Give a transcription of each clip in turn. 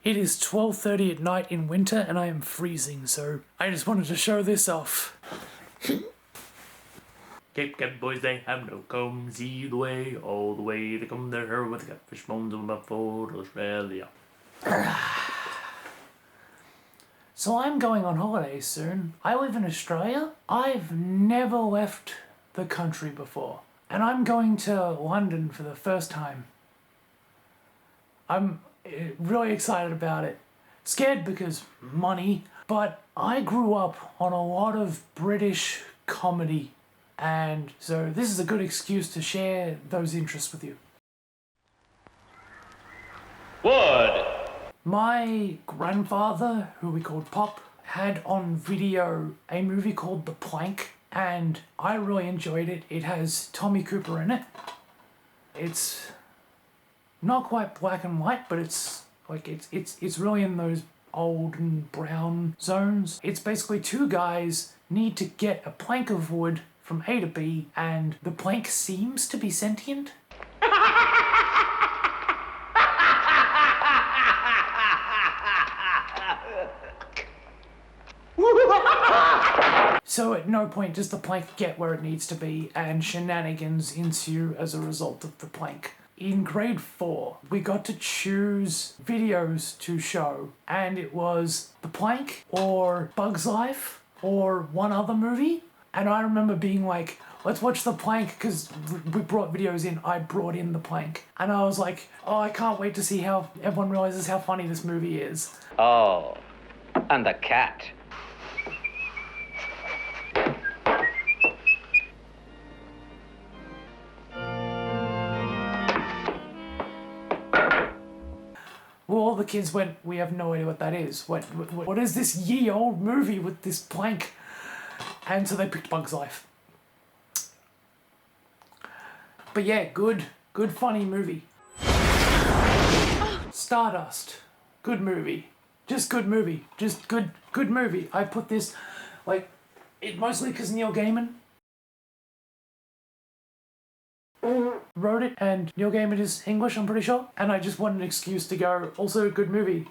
It is 12:30 at night in winter and I am freezing, so I just wanted to show this off. Cape Cod boys, they have no comb, see the way, all the way they come there with the catfish bones on my Fort Australia. So I'm going on holiday soon. I live in Australia. I've never left the country before. And I'm going to London for the first time. I'm really excited about it. Scared because money, but I grew up on a lot of British comedy, and so this is a good excuse to share those interests with you. Wood! My grandfather, who we called Pop, had on video a movie called The Plank, and I really enjoyed it. It has Tommy Cooper in it. It's not quite black and white, but it's really in those old and brown zones. It's basically two guys need to get a plank of wood from A to B, and the plank seems to be sentient. So at no point does the plank get where it needs to be, and shenanigans ensue as a result of the plank. In grade 4, we got to choose videos to show, and it was The Plank or Bug's Life or one other movie. And I remember being like, let's watch The Plank, because we brought videos in. I brought in The Plank. And I was like, oh, I can't wait to see how everyone realizes how funny this movie is. Oh, and the cat. Well, all the kids went, we have no idea what that is. What is this ye-old movie with this plank? And so they picked Bug's Life. But yeah, good funny movie. Stardust. Good movie. Just good movie. Just good movie. I put this, it mostly because Neil Gaiman wrote it, and Neil Gaiman is English, I'm pretty sure, and I just want an excuse to go, also good movie.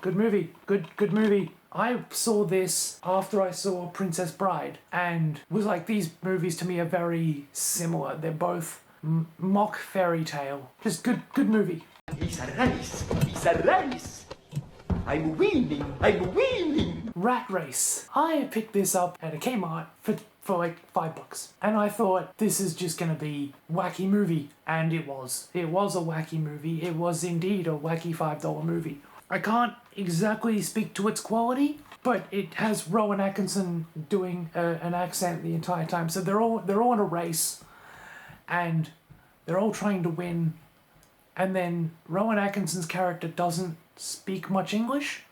I saw this after I saw Princess Bride, and was like, these movies to me are very similar. They're both mock fairy tale. Just good movie. It's a race. I'm winning. Rat Race. I picked this up at a Kmart for like $5, and I thought this is just gonna be wacky movie, and it was. It was a wacky movie. It was indeed a wacky $5 movie. I can't exactly speak to its quality, but it has Rowan Atkinson doing an accent the entire time. So they're all in a race, and they're all trying to win. And then Rowan Atkinson's character doesn't speak much English,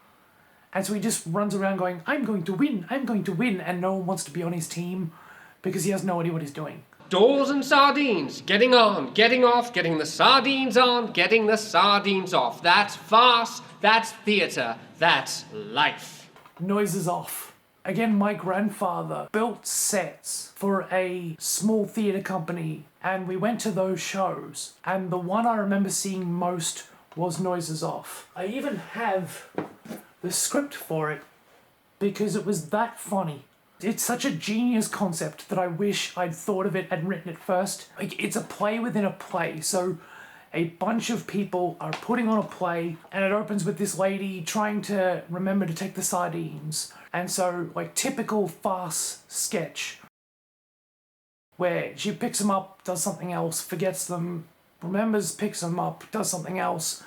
and so he just runs around going, I'm going to win, and no one wants to be on his team because he has no idea what he's doing. Doors and sardines, getting on, getting off, getting the sardines on, getting the sardines off. That's farce, that's theatre, that's life. Noises off. Again, my grandfather built sets for a small theatre company, and we went to those shows, and the one I remember seeing most was Noises Off. I even have the script for it because it was that funny. It's such a genius concept that I wish I'd thought of it and written it first. It's a play within a play, so a bunch of people are putting on a play, and it opens with this lady trying to remember to take the sardines. And so, typical farce sketch, where she picks them up, does something else, forgets them, remembers, picks them up, does something else,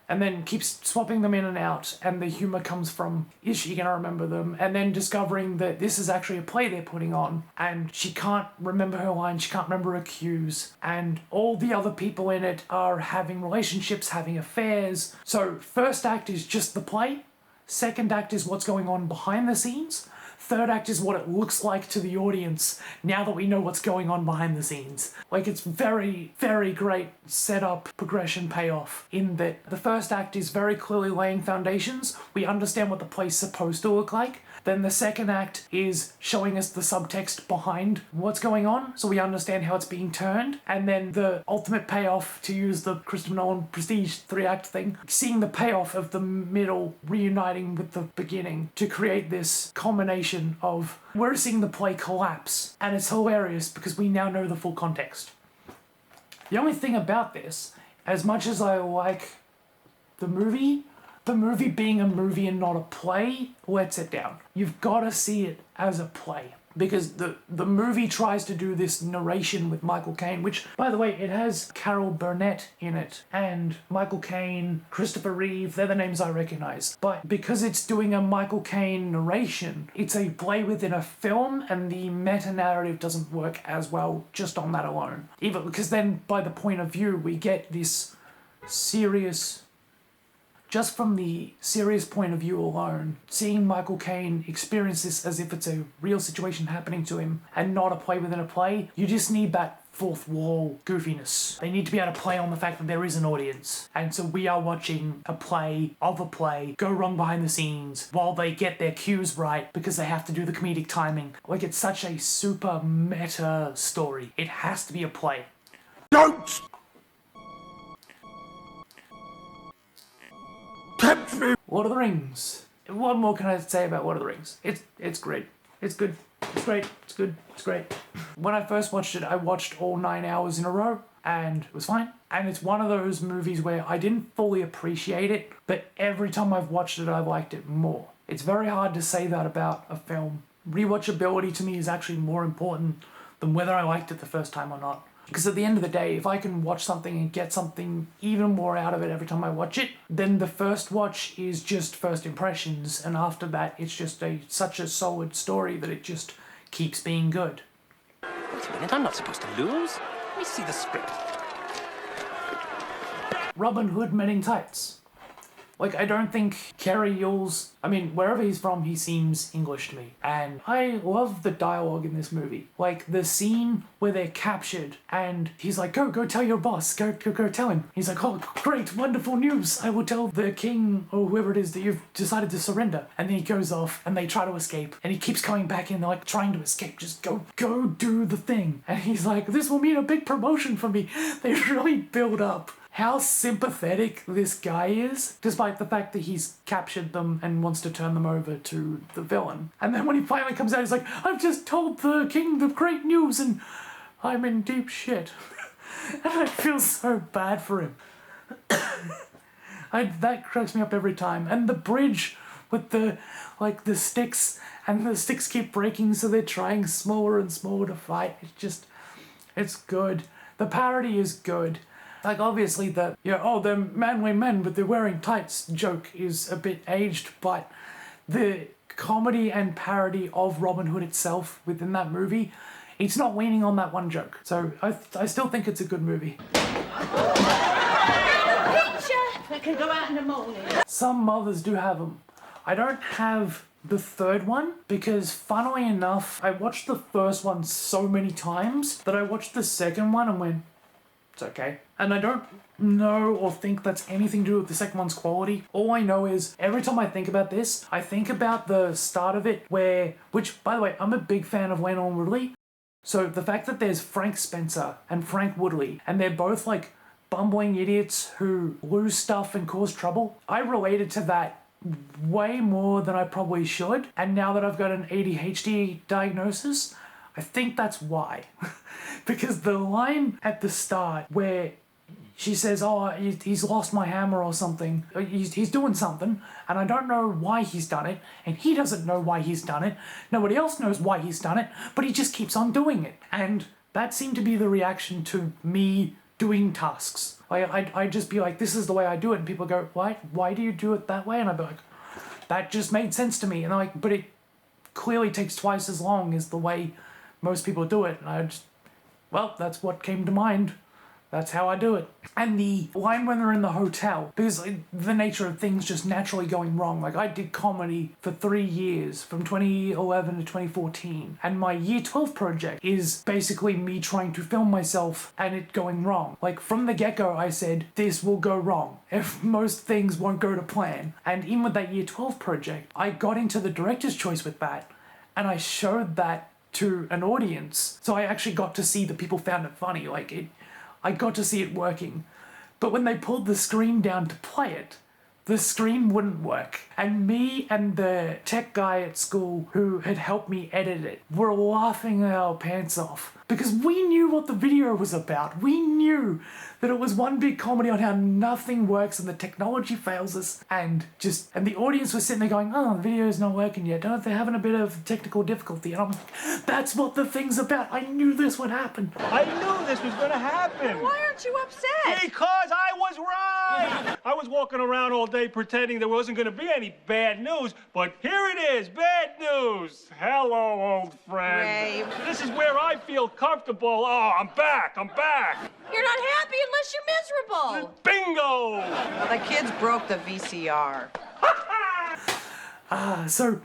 and then keeps swapping them in and out, and the humour comes from, is she gonna remember them? And then discovering that this is actually a play they're putting on, and she can't remember her lines, she can't remember her cues, and all the other people in it are having relationships, having affairs. So first act is just the play, second act is what's going on behind the scenes, Third act is what it looks like to the audience now that we know what's going on behind the scenes. Like, it's very, very great setup, progression, payoff in that the first act is very clearly laying foundations. We understand what the play's supposed to look like. Then the second act is showing us the subtext behind what's going on, so we understand how it's being turned. And then the ultimate payoff, to use the Christopher Nolan Prestige 3-act thing, seeing the payoff of the middle reuniting with the beginning to create this combination of we're seeing the play collapse. And it's hilarious because we now know the full context. The only thing about this, as much as I like the movie being a movie and not a play lets it down. You've got to see it as a play. Because the movie tries to do this narration with Michael Caine, which, by the way, it has Carol Burnett in it, and Michael Caine, Christopher Reeve, they're the names I recognize. But because it's doing a Michael Caine narration, it's a play within a film, and the meta-narrative doesn't work as well just on that alone. Even because then, by the point of view, we get this serious... Just from the serious point of view alone, seeing Michael Caine experience this as if it's a real situation happening to him and not a play within a play, you just need that fourth wall goofiness. They need to be able to play on the fact that there is an audience. And so we are watching a play of a play go wrong behind the scenes while they get their cues right because they have to do the comedic timing. Like, it's such a super meta story. It has to be a play. Don't tempt me! Lord of the Rings. What more can I say about Lord of the Rings? It's great. It's good. It's great. It's good. It's great. When I first watched it, I watched all 9 hours in a row, and it was fine. And it's one of those movies where I didn't fully appreciate it, but every time I've watched it, I've liked it more. It's very hard to say that about a film. Rewatchability to me is actually more important than whether I liked it the first time or not. Because at the end of the day, if I can watch something and get something even more out of it every time I watch it, then the first watch is just first impressions, and after that, it's just such a solid story that it just keeps being good. Wait a minute, I'm not supposed to lose. Let me see the script. Robin Hood Men in Tights. Like, I don't think Kerry Yule's... I mean, wherever he's from, he seems English to me. And I love the dialogue in this movie. Like, the scene where they're captured and he's like, go tell your boss. Go tell him. He's like, oh, great, wonderful news. I will tell the king or whoever it is that you've decided to surrender. And then he goes off and they try to escape. And he keeps coming back in, like, trying to escape. Just go do the thing. And he's like, this will mean a big promotion for me. They really build up how sympathetic this guy is, despite the fact that he's captured them and wants to turn them over to the villain. And then when he finally comes out, he's like, I've just told the king the great news and I'm in deep shit. And I feel so bad for him. That cracks me up every time. And the bridge with the sticks, and the sticks keep breaking, so they're trying smaller and smaller to fight. It's good. The parody is good. Like, obviously they're manly men, but they're wearing tights joke is a bit aged, but the comedy and parody of Robin Hood itself within that movie, it's not leaning on that one joke. So I still think it's a good movie. That can go out in the morning. Some mothers do have them. I don't have the third one because, funnily enough, I watched the first one so many times that I watched the second one and went, it's okay. And I don't know or think that's anything to do with the second one's quality. All I know is every time I think about this, I think about the start of it which, by the way, I'm a big fan of Leonard Woodley. So the fact that there's Frank Spencer and Frank Woodley, and they're both like bumbling idiots who lose stuff and cause trouble, I related to that way more than I probably should. And now that I've got an ADHD diagnosis, I think that's why. Because the line at the start where she says, oh, he's lost my hammer or something. He's doing something, and I don't know why he's done it, and he doesn't know why he's done it. Nobody else knows why he's done it, but he just keeps on doing it. And that seemed to be the reaction to me doing tasks. Like, I'd just be like, this is the way I do it, and people go, why do you do it that way? And I'd be like, that just made sense to me. And they're like, but it clearly takes twice as long as the way most people do it. And I just, well, that's what came to mind. That's how I do it. And the line when they're in the hotel, because the nature of things just naturally going wrong. Like, I did comedy for 3 years, from 2011 to 2014. And my year 12 project is basically me trying to film myself and it going wrong. Like, from the get-go, I said, this will go wrong if most things won't go to plan. And even with that year 12 project, I got into the director's choice with that. And I showed that to an audience. So I actually got to see that people found it funny. I got to see it working. But when they pulled the screen down to play it, the screen wouldn't work. And me and the tech guy at school who had helped me edit it were laughing our pants off. Because we knew what the video was about. We knew that it was one big comedy on how nothing works and the technology fails us. And the audience was sitting there going, oh, the video's not working yet. Don't they're having a bit of technical difficulty. And I'm like, that's what the thing's about. I knew this would happen. I knew this was gonna happen. Why aren't you upset? Because I was right. I was walking around all day pretending there wasn't gonna be any bad news, but here it is, bad news. Hello, old friend. Ray. This is where I feel comfortable. Oh, I'm back. You're not happy unless you're miserable. Bingo! Well, the kids broke the VCR. So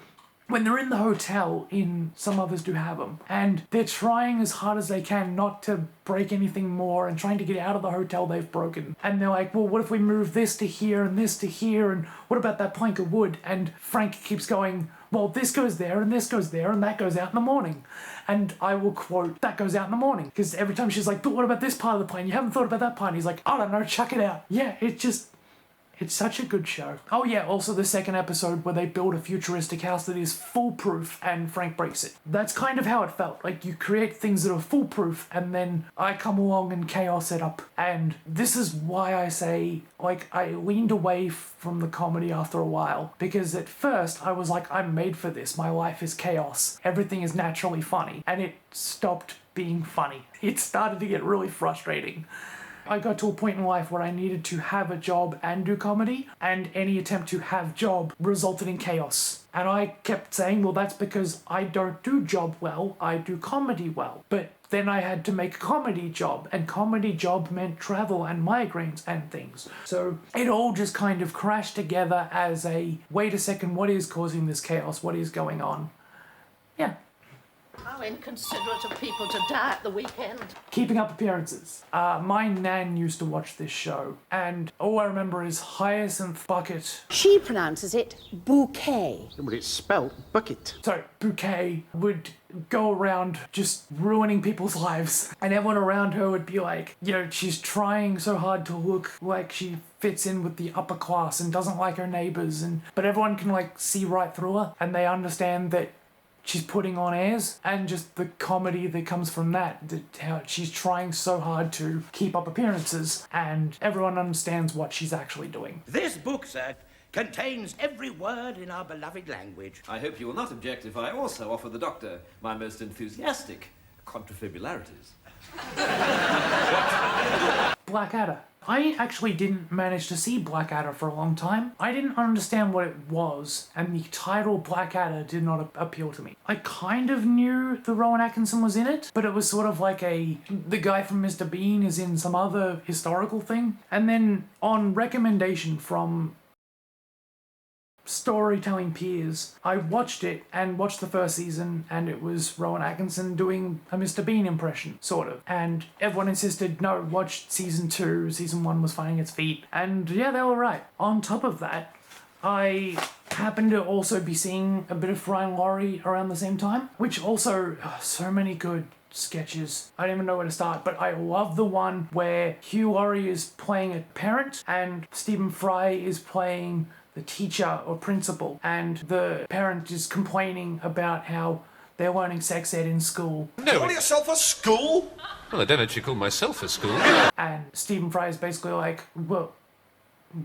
when they're in the hotel, some others do have them, and they're trying as hard as they can not to break anything more and trying to get out of the hotel they've broken. And they're like, well, what if we move this to here and this to here, and what about that plank of wood? And Frank keeps going, well, this goes there and this goes there and that goes out in the morning. And I will quote, that goes out in the morning. Because every time she's like, but what about this part of the plane? You haven't thought about that part. And he's like, I don't know, chuck it out. Yeah, it's such a good show. Oh yeah, also the second episode where they build a futuristic house that is foolproof and Frank breaks it. That's kind of how it felt. Like, you create things that are foolproof and then I come along and chaos it up. And this is why I say, like, I leaned away from the comedy after a while. Because at first I was like, I'm made for this. My life is chaos. Everything is naturally funny. And it stopped being funny. It started to get really frustrating. I got to a point in life where I needed to have a job and do comedy, and any attempt to have job resulted in chaos. And I kept saying, well, that's because I don't do job well, I do comedy well. But then I had to make a comedy job, and comedy job meant travel and migraines and things. So it all just kind of crashed together as a, wait a second, what is causing this chaos? What is going on? Yeah. How inconsiderate of people to die at the weekend. Keeping up appearances. My nan used to watch this show, and all I remember is Hyacinth Bucket. She pronounces it bouquet. But it's spelt bucket. Sorry, Bouquet would go around just ruining people's lives. And everyone around her would be like, you know, she's trying so hard to look like she fits in with the upper class and doesn't like her neighbors, but everyone can, like, see right through her, and they understand that she's putting on airs, and just the comedy that comes from that, how she's trying so hard to keep up appearances, and everyone understands what she's actually doing. This book, sir, contains every word in our beloved language. I hope you will not object if I also offer the Doctor my most enthusiastic contrafibularities. Blackadder. I actually didn't manage to see Blackadder for a long time. I didn't understand what it was, and the title Blackadder did not appeal to me. I kind of knew the Rowan Atkinson was in it, but it was sort of like the guy from Mr. Bean is in some other historical thing. And then on recommendation from storytelling peers, I watched it and watched the first season, and it was Rowan Atkinson doing a Mr. Bean impression, sort of. And everyone insisted, no, watch season 2, season 1 was finding its feet. And yeah, they were right. On top of that, I happened to also be seeing a bit of Ryan Laurie around the same time, which also, so many good sketches. I don't even know where to start, but I love the one where Hugh Laurie is playing a parent and Stephen Fry is playing the teacher or principal, and the parent is complaining about how they're learning sex ed in school. No. Call yourself a school? Well, I don't actually call myself a school. And Stephen Fry is basically like, well,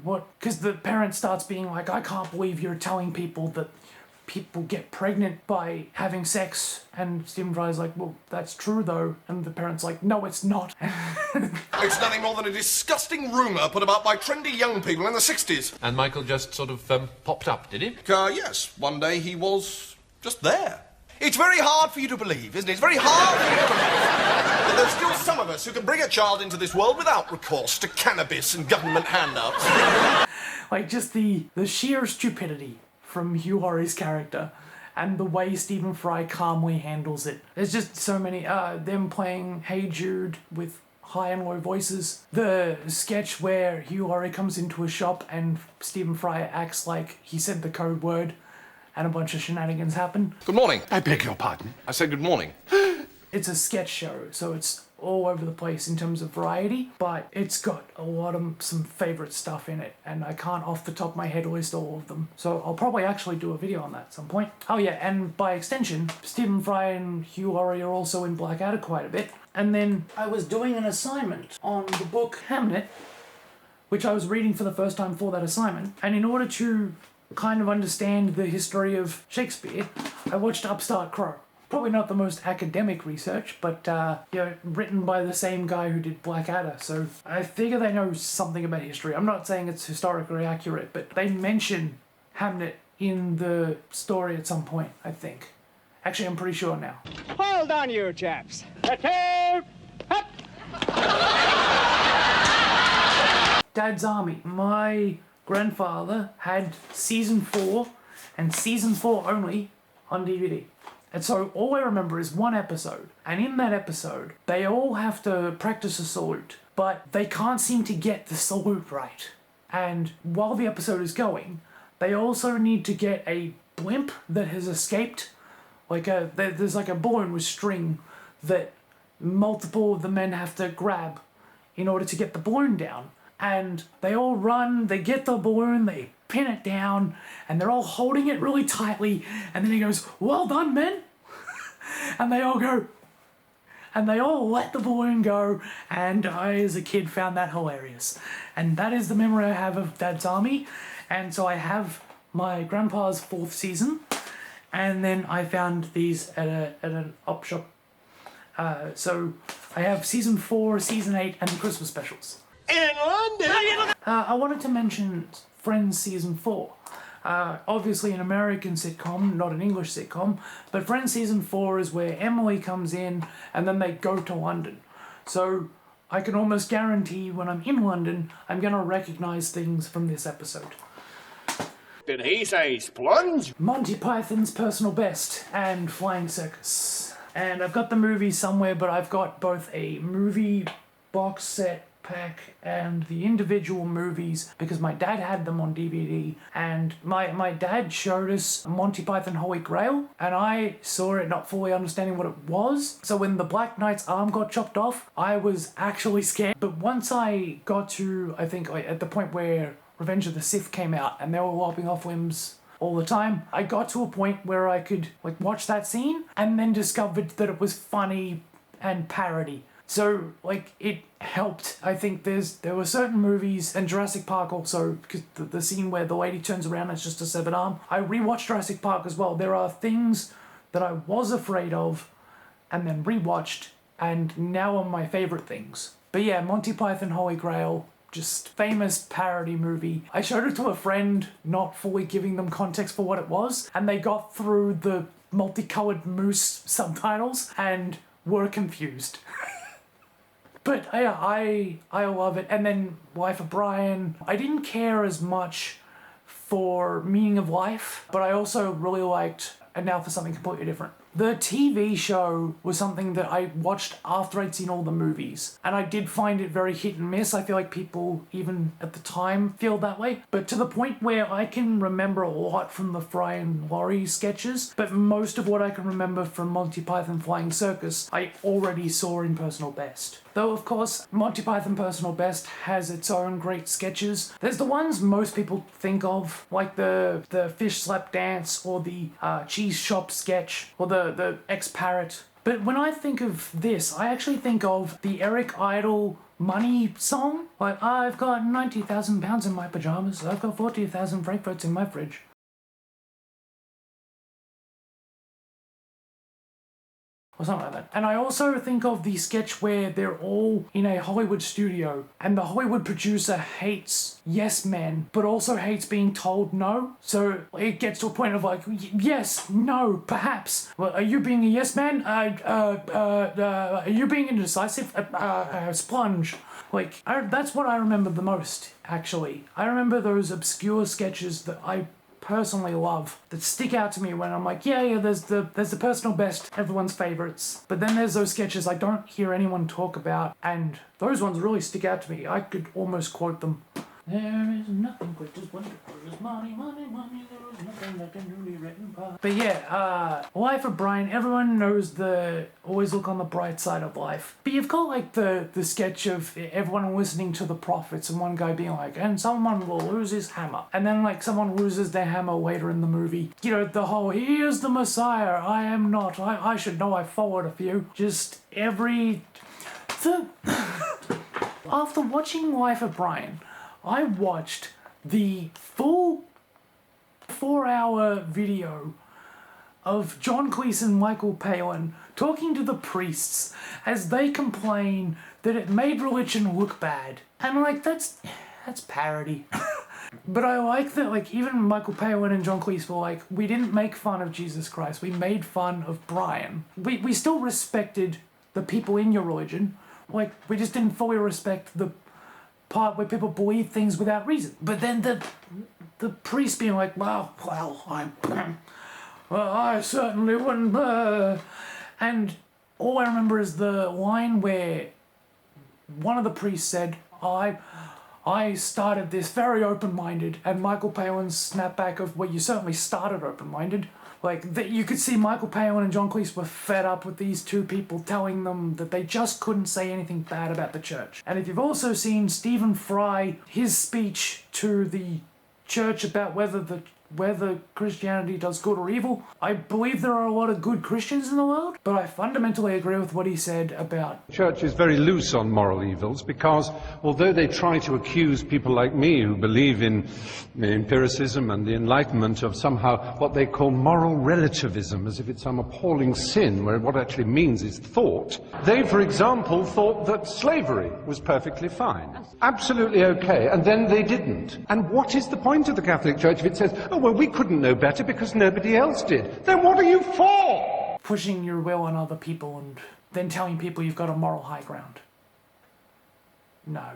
what? Because the parent starts being like, I can't believe you're telling people that people get pregnant by having sex. And Stephen Fry's like, well, that's true though. And the parent's like, no, it's not. It's nothing more than a disgusting rumour put about by trendy young people in the 60s. And Michael just sort of popped up, did he? Yes. One day he was just there. It's very hard for you to believe, isn't it? It's very hard for you to believe that there's still some of us who can bring a child into this world without recourse to cannabis and government handouts. Like, just the sheer stupidity from Hugh Laurie's character and the way Stephen Fry calmly handles it. There's just so many, them playing Hey Jude with high and low voices. The sketch where Hugh Laurie comes into a shop and Stephen Fry acts like he said the code word and a bunch of shenanigans happen. Good morning. I beg your pardon. I said good morning. It's a sketch show, so it's all over the place in terms of variety, but it's got a lot of some favourite stuff in it, and I can't off the top of my head list all of them. So I'll probably actually do a video on that at some point. Oh yeah, and by extension, Stephen Fry and Hugh Laurie are also in Blackadder quite a bit. And then I was doing an assignment on the book Hamnet, which I was reading for the first time for that assignment, and in order to kind of understand the history of Shakespeare, I watched Upstart Crow. Probably not the most academic research, but, you know, written by the same guy who did Blackadder, so I figure they know something about history. I'm not saying it's historically accurate, but they mention Hamnet in the story at some point, I think. Actually, I'm pretty sure now. Hold on, you chaps. Dad's Army. My grandfather had season 4 and season 4 only on DVD. And so all I remember is one episode, and in that episode, they all have to practice a salute, but they can't seem to get the salute right. And while the episode is going, they also need to get a blimp that has escaped. There's like a balloon with string that multiple of the men have to grab in order to get the balloon down. And they all run, they get the balloon, they pin it down, and they're all holding it really tightly, and then he goes, "Well done, men!" And they all go, and they all let the balloon go, and I, as a kid, found that hilarious. And that is the memory I have of Dad's Army, and so I have my grandpa's 4th season, and then I found these at an op shop. So I have season 4, season 8, and the Christmas specials. In London? I wanted to mention Friends season 4. Obviously an American sitcom, not an English sitcom, but Friends season 4 is where Emily comes in and then they go to London. So I can almost guarantee when I'm in London, I'm going to recognise things from this episode. Did he say splunge? Monty Python's Personal Best and Flying Circus. And I've got the movie somewhere, but I've got both a movie box set pack and the individual movies because my dad had them on DVD, and my dad showed us Monty Python Holy Grail, and I saw it not fully understanding what it was. So when the Black Knight's arm got chopped off, I was actually scared. But once I got to, I think, at the point where Revenge of the Sith came out and they were lopping off limbs all the time, I got to a point where I could watch that scene and then discovered that it was funny and parody. So, it helped. I think there were certain movies, and Jurassic Park also, because the scene where the lady turns around and it's just a severed arm. I rewatched Jurassic Park as well. There are things that I was afraid of and then rewatched, and now are my favourite things. But yeah, Monty Python Holy Grail, just famous parody movie. I showed it to a friend, not fully giving them context for what it was, and they got through the multicoloured moose subtitles and were confused. But yeah, I love it. And then Life of Brian. I didn't care as much for Meaning of Life, but I also really liked And Now for Something Completely Different. The TV show was something that I watched after I'd seen all the movies, and I did find it very hit and miss. I feel like people, even at the time, feel that way. But to the point where I can remember a lot from the Fry and Laurie sketches, but most of what I can remember from Monty Python Flying Circus, I already saw in Personal Best. Though, of course, Monty Python Personal Best has its own great sketches. There's the ones most people think of, like the fish slap dance, or the cheese shop sketch, or the ex-parrot. But when I think of this, I actually think of the Eric Idle Money song. Like, I've got 90,000 pounds in my pajamas, I've got 40,000 Frankfurts in my fridge. or something like that. And I also think of the sketch where they're all in a Hollywood studio and the Hollywood producer hates yes men, but also hates being told no. So it gets to a point of like, yes, no, perhaps. Well, are you being a yes man? Are you being indecisive? Sponge. Like, that's what I remember the most, actually. I remember those obscure sketches that I personally love, that stick out to me when I'm like, yeah, there's the personal best, everyone's favorites. But then there's those sketches I don't hear anyone talk about, and those ones really stick out to me. I could almost quote them. There is nothing quite as wonderful as money, money, money. There is nothing that can be written by. But yeah, Life of Brian. Everyone knows the always look on the bright side of life. But you've got like the sketch of everyone listening to the prophets and one guy being like, and someone will lose his hammer. And then like someone loses their hammer later in the movie. You know, the whole, he is the Messiah, I am not. I should know, I followed a few. Just every... After watching Life of Brian, I watched the full 4-hour video of John Cleese and Michael Palin talking to the priests as they complain that it made religion look bad. And like, that's parody. But I like that, like, even Michael Palin and John Cleese were like, we didn't make fun of Jesus Christ, we made fun of Brian. We still respected the people in your religion, like, we just didn't fully respect the part where people believe things without reason. But then the priest being like, well, I certainly wouldn't. And all I remember is the line where one of the priests said, I started this very open-minded, and Michael Palin's snapback of, well, you certainly started open-minded. Like, you could see Michael Palin and John Cleese were fed up with these two people telling them that they just couldn't say anything bad about the church. And if you've also seen Stephen Fry, his speech to the church about whether Christianity does good or evil, I believe there are a lot of good Christians in the world, but I fundamentally agree with what he said about... The church is very loose on moral evils because although they try to accuse people like me who believe in empiricism and the Enlightenment of somehow what they call moral relativism, as if it's some appalling sin, where what it actually means is thought, they, for example, thought that slavery was perfectly fine. Absolutely okay, and then they didn't. And what is the point of the Catholic Church if it says, oh, well, we couldn't know better because nobody else did? Then what are you for? Pushing your will on other people and then telling people you've got a moral high ground. No,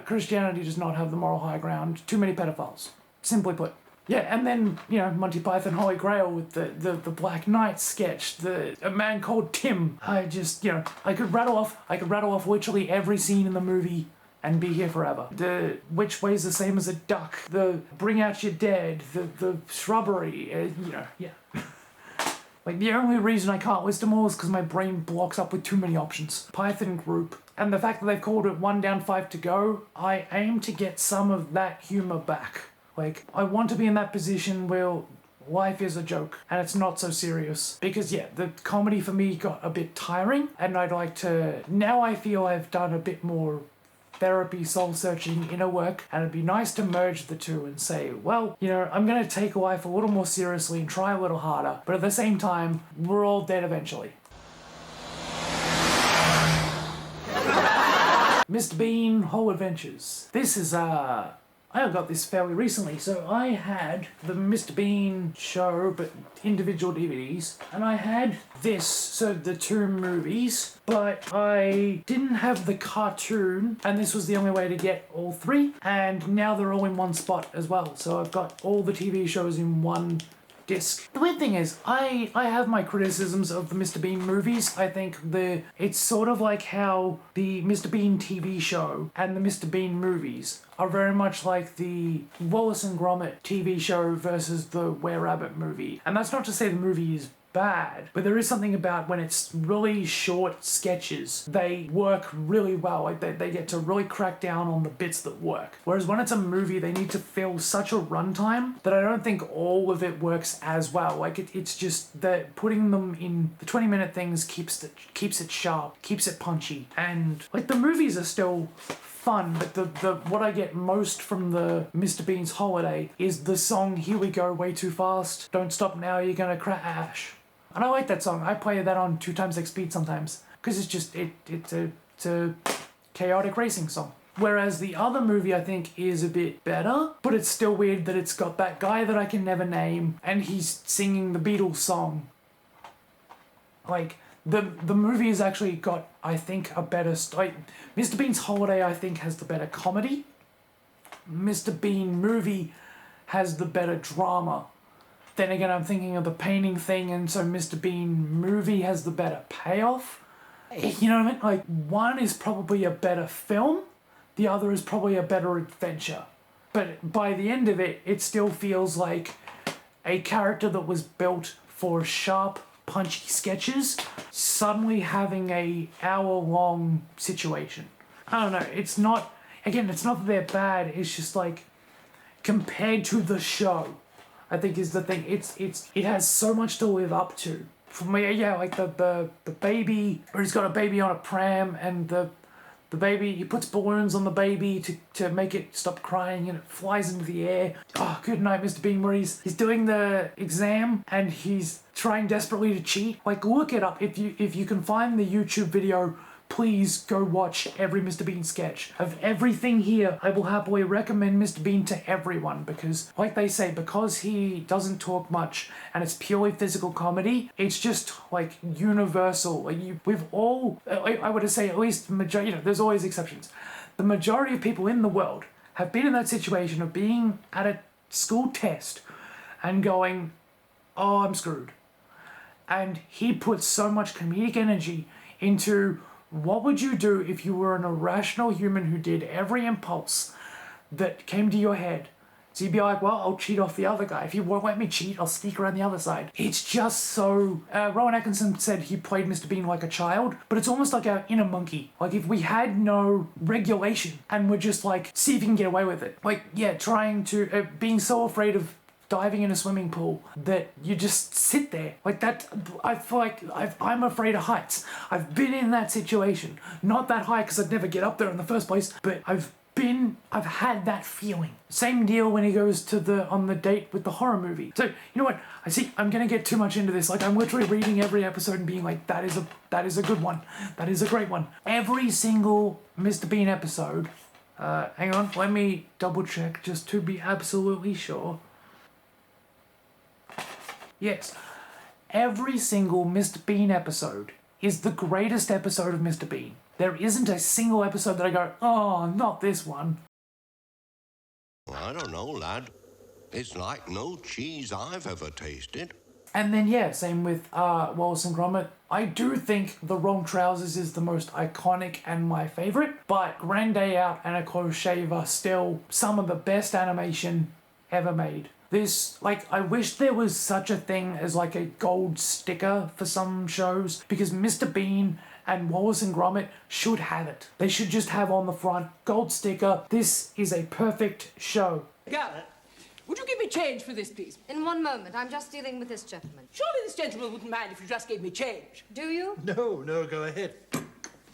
Christianity does not have the moral high ground. Too many pedophiles, simply put. Yeah, and then, you know, Monty Python Holy Grail with the Black Knight sketch, A Man Called Tim. I just, you know, I could rattle off literally every scene in the movie and be here forever. The which way's the same as a duck, the bring out your dead, the shrubbery, you know, yeah. Like, the only reason I can't list them all is because my brain blocks up with too many options. Python group, and the fact that they've called it 1 down 5 to go, I aim to get some of that humor back. Like, I want to be in that position where life is a joke and it's not so serious. Because yeah, the comedy for me got a bit tiring, and I'd like to, now I feel I've done a bit more therapy, soul-searching, inner work, and it'd be nice to merge the two and say, well, you know, I'm going to take life a little more seriously and try a little harder, but at the same time, we're all dead eventually. Mr. Bean Whole Adventures. This is, I got this fairly recently, so I had the Mr. Bean show, but individual DVDs, and I had this, so the 2 movies, but I didn't have the cartoon, and this was the only way to get all 3, and now they're all in one spot as well, so I've got all the TV shows in one disc. The weird thing is, I have my criticisms of the Mr. Bean movies. I think it's sort of like how the Mr. Bean TV show and the Mr. Bean movies are very much like the Wallace and Gromit TV show versus the Were-Rabbit movie. And that's not to say the movie is bad, but there is something about when it's really short sketches, they work really well. Like they get to really crack down on the bits that work. Whereas when it's a movie, they need to fill such a runtime that I don't think all of it works as well. Like it's just that putting them in the 20-minute things keeps it sharp, keeps it punchy, and like the movies are still fun, but the what I get most from the Mr. Bean's Holiday is the song Here We Go Way Too Fast, Don't Stop Now, You're Gonna Crash. And I like that song. I play that on 2x speed sometimes because it's a chaotic racing song. Whereas the other movie I think is a bit better, but it's still weird that it's got that guy that I can never name and he's singing the Beatles song. Like, the movie has actually got, I think, a better... Mr. Bean's Holiday, I think, has the better comedy. Mr. Bean movie has the better drama. Then again, I'm thinking of the painting thing, and so Mr. Bean movie has the better payoff. You know what I mean? Like, one is probably a better film, the other is probably a better adventure. But by the end of it, it still feels like a character that was built for sharp, punchy sketches suddenly having a hour-long situation. I don't know, it's not that they're bad, it's just like, compared to the show, I think is the thing. It has so much to live up to. For me, yeah, like the baby, or he's got a baby on a pram, and the baby, he puts balloons on the baby to make it stop crying, and it flies into the air. Oh, good night, Mr. Bean, where he's doing the exam and he's trying desperately to cheat. Like, look it up. If you can find the YouTube video, please go watch every Mr. Bean sketch. Of everything here, I will happily recommend Mr. Bean to everyone because, like they say, because he doesn't talk much and it's purely physical comedy, it's just, like, universal. Like, we've all, I would say at least, there's always exceptions. The majority of people in the world have been in that situation of being at a school test and going, oh, I'm screwed. And he puts so much comedic energy into what would you do if you were an irrational human who did every impulse that came to your head? So you'd be like, well, I'll cheat off the other guy. If you won't let me cheat, I'll sneak around the other side. It's just so... Rowan Atkinson said he played Mr. Bean like a child, but it's almost like our inner monkey. Like, if we had no regulation and we're just like, see if you can get away with it. Like, yeah, trying to... being so afraid of diving in a swimming pool that you just sit there like that. I feel like I'm afraid of heights. I've been in that situation, not that high because I'd never get up there in the first place, but I've had that feeling. Same deal when he goes on the date with the horror movie. So you know what, I see I'm gonna get too much into this. Like, I'm literally reading every episode and being like, that is a good one, that is a great one. Every single Mr. Bean episode, hang on, let me double check just to be absolutely sure. Yes, every single Mr. Bean episode is the greatest episode of Mr. Bean. There isn't a single episode that I go, oh, not this one. I don't know, lad. It's like no cheese I've ever tasted. And then, yeah, same with Wallace and Gromit. I do think The Wrong Trousers is the most iconic and my favourite, but Grand Day Out and A Close Shave are still some of the best animation ever made. I wish there was such a thing as like a gold sticker for some shows, because Mr. Bean and Wallace and Gromit should have it. They should just have on the front, gold sticker, this is a perfect show. Garrett, would you give me change for this, please? In one moment. I'm just dealing with this gentleman. Surely this gentleman wouldn't mind if you just gave me change. Do you? No, go ahead.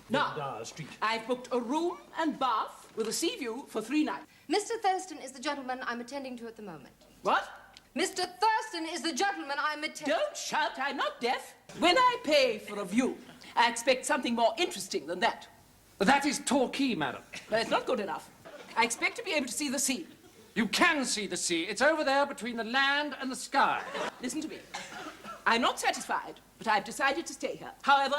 Now, I've booked a room and bath with a sea view for 3 nights. Mr. Thurston is the gentleman I'm attending to at the moment. What? Mr. Thurston is the gentleman I'm attending... Don't shout, I'm not deaf. When I pay for a view, I expect something more interesting than that. But that is Torquay, madam. But it's not good enough. I expect to be able to see the sea. You can see the sea. It's over there between the land and the sky. Listen to me. I'm not satisfied, but I've decided to stay here. However,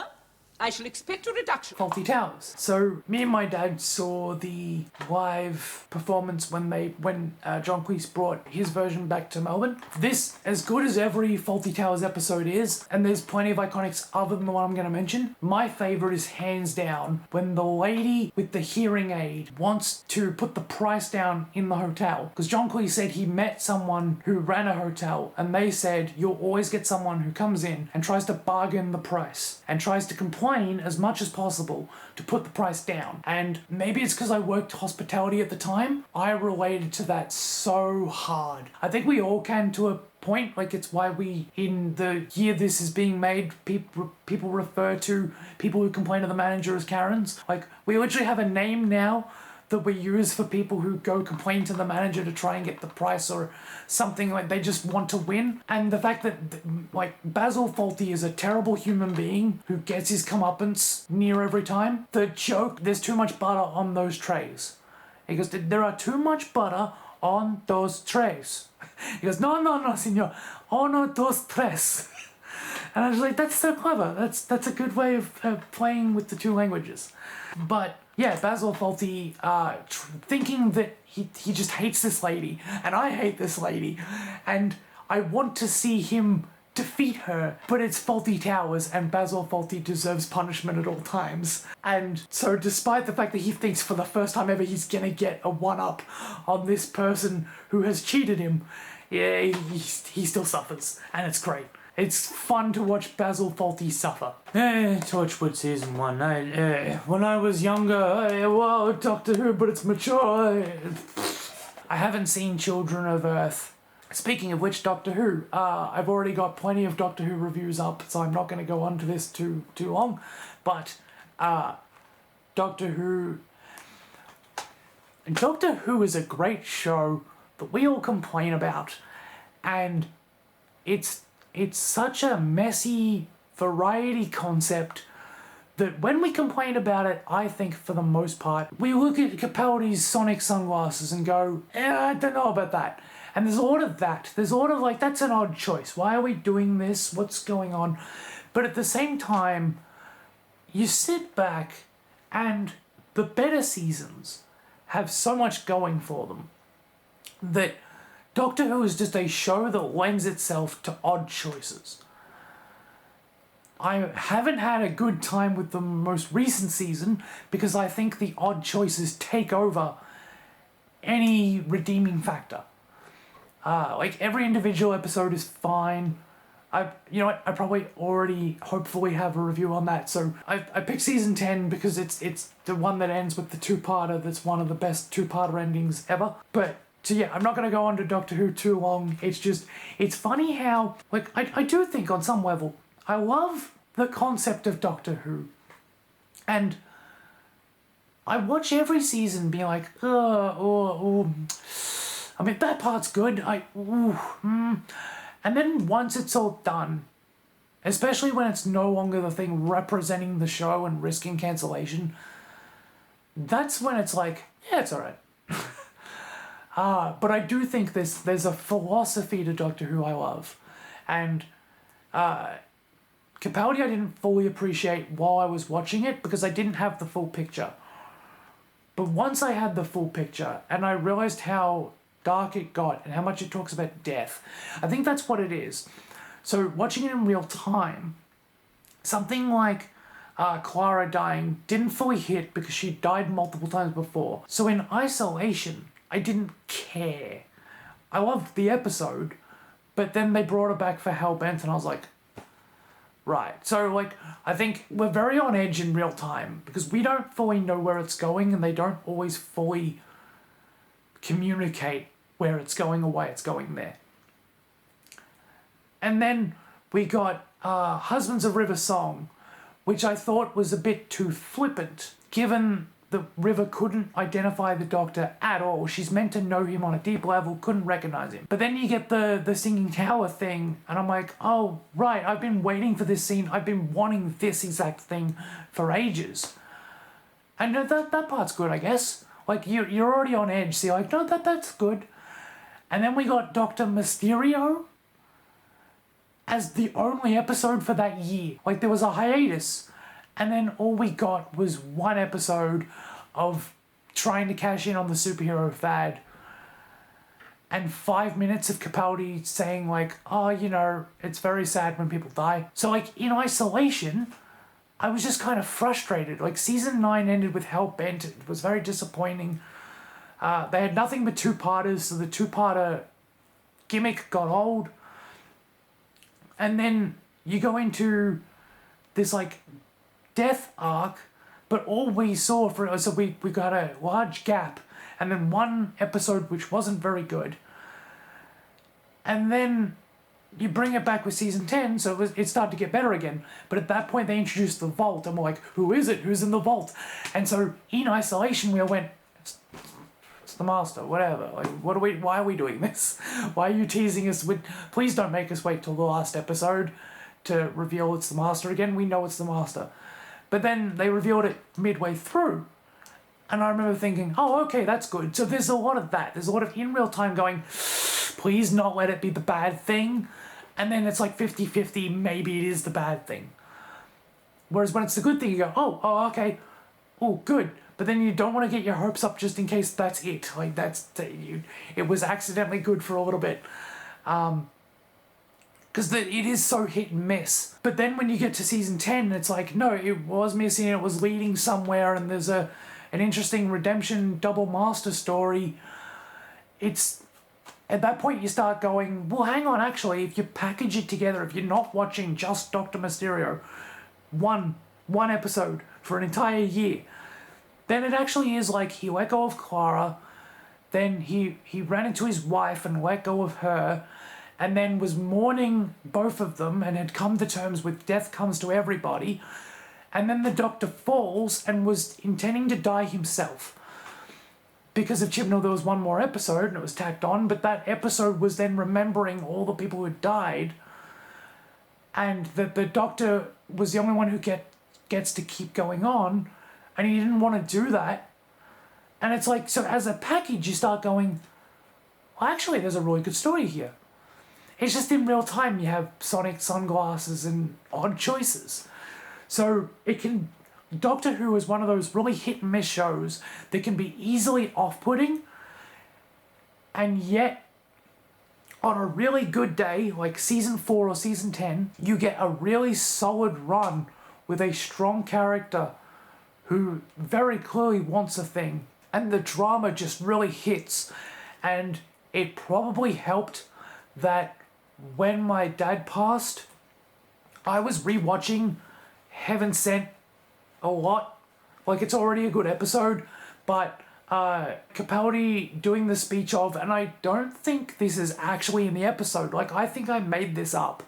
I shall expect a reduction. Fawlty Towers. So me and my dad saw the live performance when John Cleese brought his version back to Melbourne. This, as good as every Fawlty Towers episode is, and there's plenty of iconics other than the one I'm going to mention, my favourite is hands down when the lady with the hearing aid wants to put the price down in the hotel. Because John Cleese said he met someone who ran a hotel, and they said you'll always get someone who comes in and tries to bargain the price and tries to complain as much as possible to put the price down. And maybe it's because I worked hospitality at the time, I related to that so hard. I think we all can to a point. Like, it's why we, in the year this is being made, people refer to people who complain to the manager as Karens. Like, we literally have a name now that we use for people who go complain to the manager to try and get the price or something, like they just want to win. And the fact that like Basil Fawlty is a terrible human being who gets his comeuppance near every time. The joke, there's too much butter on those trays. He goes, there are too much butter on those trays. He goes, no, senor, no dos tres. And I was like, that's so clever. That's a good way of playing with the two languages. But yeah, Basil Fawlty thinking that he just hates this lady, and I hate this lady, and I want to see him defeat her, but it's Fawlty Towers, and Basil Fawlty deserves punishment at all times. And so despite the fact that he thinks for the first time ever he's gonna get a one-up on this person who has cheated him, yeah, he still suffers, and it's great. It's fun to watch Basil Fawlty suffer. Torchwood Season 1. When I was younger, well, Doctor Who, but it's mature. I haven't seen Children of Earth. Speaking of which, Doctor Who, I've already got plenty of Doctor Who reviews up, so I'm not going to go on to this too long. But Doctor Who is a great show that we all complain about, and it's such a messy variety concept that when we complain about it, I think for the most part, we look at Capaldi's Sonic sunglasses and go, I don't know about that. And there's a lot of that. There's a lot of like, that's an odd choice. Why are we doing this? What's going on? But at the same time, you sit back and the better seasons have so much going for them that Doctor Who is just a show that lends itself to odd choices. I haven't had a good time with the most recent season because I think the odd choices take over any redeeming factor. Like every individual episode is fine. You know what? I probably already hopefully have a review on that. So I picked season 10 because it's the one that ends with the two-parter. That's one of the best two-parter endings ever. But so yeah, I'm not going to go on to Doctor Who too long. It's just, it's funny how, like, I do think on some level, I love the concept of Doctor Who. And I watch every season being like, I mean, that part's good. And then once it's all done, especially when it's no longer the thing representing the show and risking cancellation, that's when it's like, yeah, it's alright. But I do think there's a philosophy to Doctor Who I love. And Capaldi I didn't fully appreciate while I was watching it because I didn't have the full picture. But once I had the full picture and I realized how dark it got and how much it talks about death, I think that's what it is. So watching it in real time, something like Clara dying didn't fully hit because she died multiple times before. So in isolation, I didn't care. I loved the episode, but then they brought her back for Hellbent and I was like, right. So like, I think we're very on edge in real time because we don't fully know where it's going and they don't always fully communicate where it's going or why it's going there. And then we got Husbands of River Song, which I thought was a bit too flippant, given the River couldn't identify the Doctor at all. She's meant to know him on a deep level, couldn't recognize him. But then you get the Singing Tower thing, and I'm like, oh, right, I've been waiting for this scene. I've been wanting this exact thing for ages. And that part's good, I guess. Like, you're already on edge, so you're like, no, that's good. And then we got Dr. Mysterio as the only episode for that year. Like, there was a hiatus. And then all we got was one episode of trying to cash in on the superhero fad. And 5 minutes of Capaldi saying like, oh, you know, it's very sad when people die. So like, in isolation, I was just kind of frustrated. Like, season 9 ended with Hellbent. It was very disappointing. They had nothing but two-parters, so the two-parter gimmick got old. And then you go into this like death arc, but all we saw so we got a large gap and then one episode which wasn't very good, and then you bring it back with season 10, so it started to get better again. But at that point they introduced the vault and we're like, who is it, who's in the vault? And so in isolation we all went, It's the Master, whatever. Like, why are we doing this? Why are you teasing us with, please don't make us wait till the last episode to reveal it's the Master again. We know it's the Master. But then they revealed it midway through. And I remember thinking, oh, okay, that's good. So there's a lot of that. There's a lot of in real time going, please not let it be the bad thing. And then it's like 50-50, maybe it is the bad thing. Whereas when it's the good thing, you go, oh, okay, oh, good. But then you don't want to get your hopes up just in case that's it. Like, it was accidentally good for a little bit. Because it is so hit and miss. But then when you get to season 10, it's like, no, it was missing, it was leading somewhere, and there's an interesting redemption double Master story. It's, at that point you start going, well, hang on, actually, if you package it together, if you're not watching just Dr. Mysterio, one episode for an entire year, then it actually is like he let go of Clara, then he ran into his wife and let go of her, and then was mourning both of them and had come to terms with death comes to everybody, and then the Doctor falls and was intending to die himself. Because of Chibnall, there was one more episode and it was tacked on, but that episode was then remembering all the people who had died, and that the Doctor was the only one who gets to keep going on, and he didn't want to do that. And it's like, so as a package, you start going, well, actually, there's a really good story here. It's just in real time you have Sonic sunglasses and odd choices. So it can... Doctor Who is one of those really hit and miss shows that can be easily off-putting, and yet on a really good day, like season 4 or season 10, you get a really solid run with a strong character who very clearly wants a thing, and the drama just really hits. And it probably helped that when my dad passed, I was rewatching Heaven Sent a lot. Like, it's already a good episode, but Capaldi doing the speech of, and I don't think this is actually in the episode, like, I think I made this up,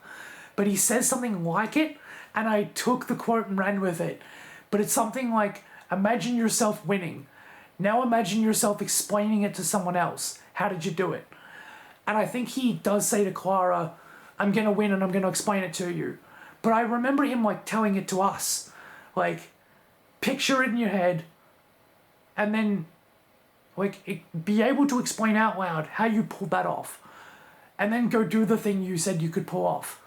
but he says something like it, and I took the quote and ran with it. But it's something like, imagine yourself winning. Now imagine yourself explaining it to someone else. How did you do it? And I think he does say to Clara, I'm gonna win and I'm gonna explain it to you. But I remember him, like, telling it to us. Like, picture it in your head, and then, like, be able to explain out loud how you pulled that off. And then go do the thing you said you could pull off.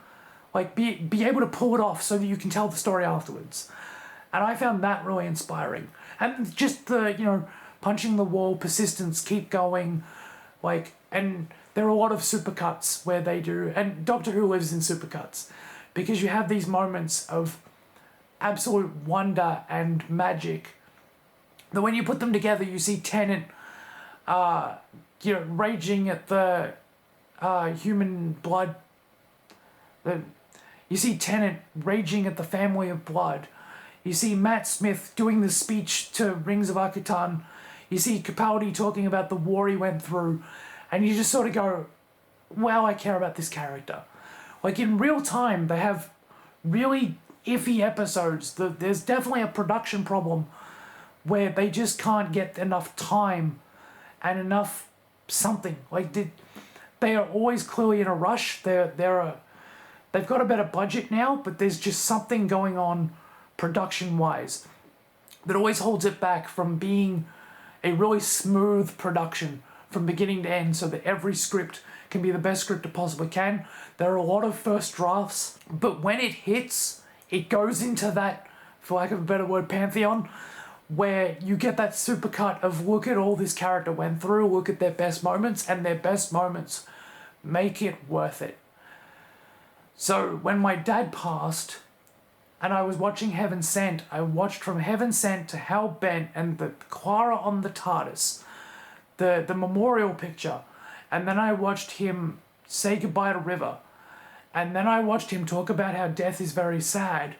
Like, be able to pull it off so that you can tell the story afterwards. And I found that really inspiring. And just the, you know, punching the wall, persistence, keep going, like, and there are a lot of supercuts where they do, and Doctor Who lives in supercuts, because you have these moments of absolute wonder and magic that when you put them together, you see Tennant, you know, raging at the human blood. You see Tennant raging at the family of blood. You see Matt Smith doing the speech to Rings of Akatan. You see Capaldi talking about the war he went through. And you just sort of go, wow, I care about this character. Like, in real time, they have really iffy episodes. There's definitely a production problem where they just can't get enough time and enough something. Like, they are always clearly in a rush. They've got a better budget now, but there's just something going on production-wise that always holds it back from being a really smooth production from beginning to end, so that every script can be the best script it possibly can. There are a lot of first drafts, but when it hits, it goes into that, for lack of a better word, pantheon, where you get that supercut of look at all this character went through, look at their best moments, and their best moments make it worth it. So when my dad passed, and I was watching Heaven Sent, I watched from Heaven Sent to Hell Bent and the Clara on the TARDIS, the memorial picture, and then I watched him say goodbye to River, and then I watched him talk about how death is very sad,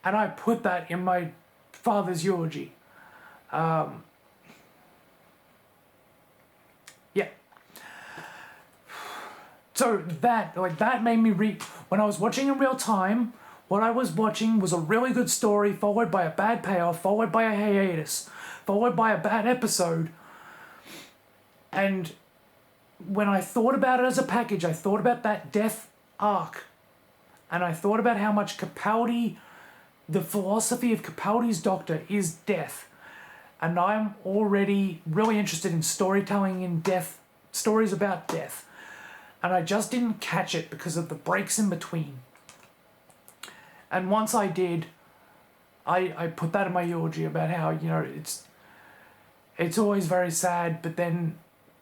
and I put that in my father's eulogy. Yeah. So that made me when I was watching in real time, what I was watching was a really good story followed by a bad payoff, followed by a hiatus, followed by a bad episode. And when I thought about it as a package, I thought about that death arc. And I thought about how much Capaldi, the philosophy of Capaldi's Doctor is death. And I'm already really interested in storytelling in death, stories about death. And I just didn't catch it because of the breaks in between. And once I did, I put that in my eulogy about how, you know, it's always very sad, but then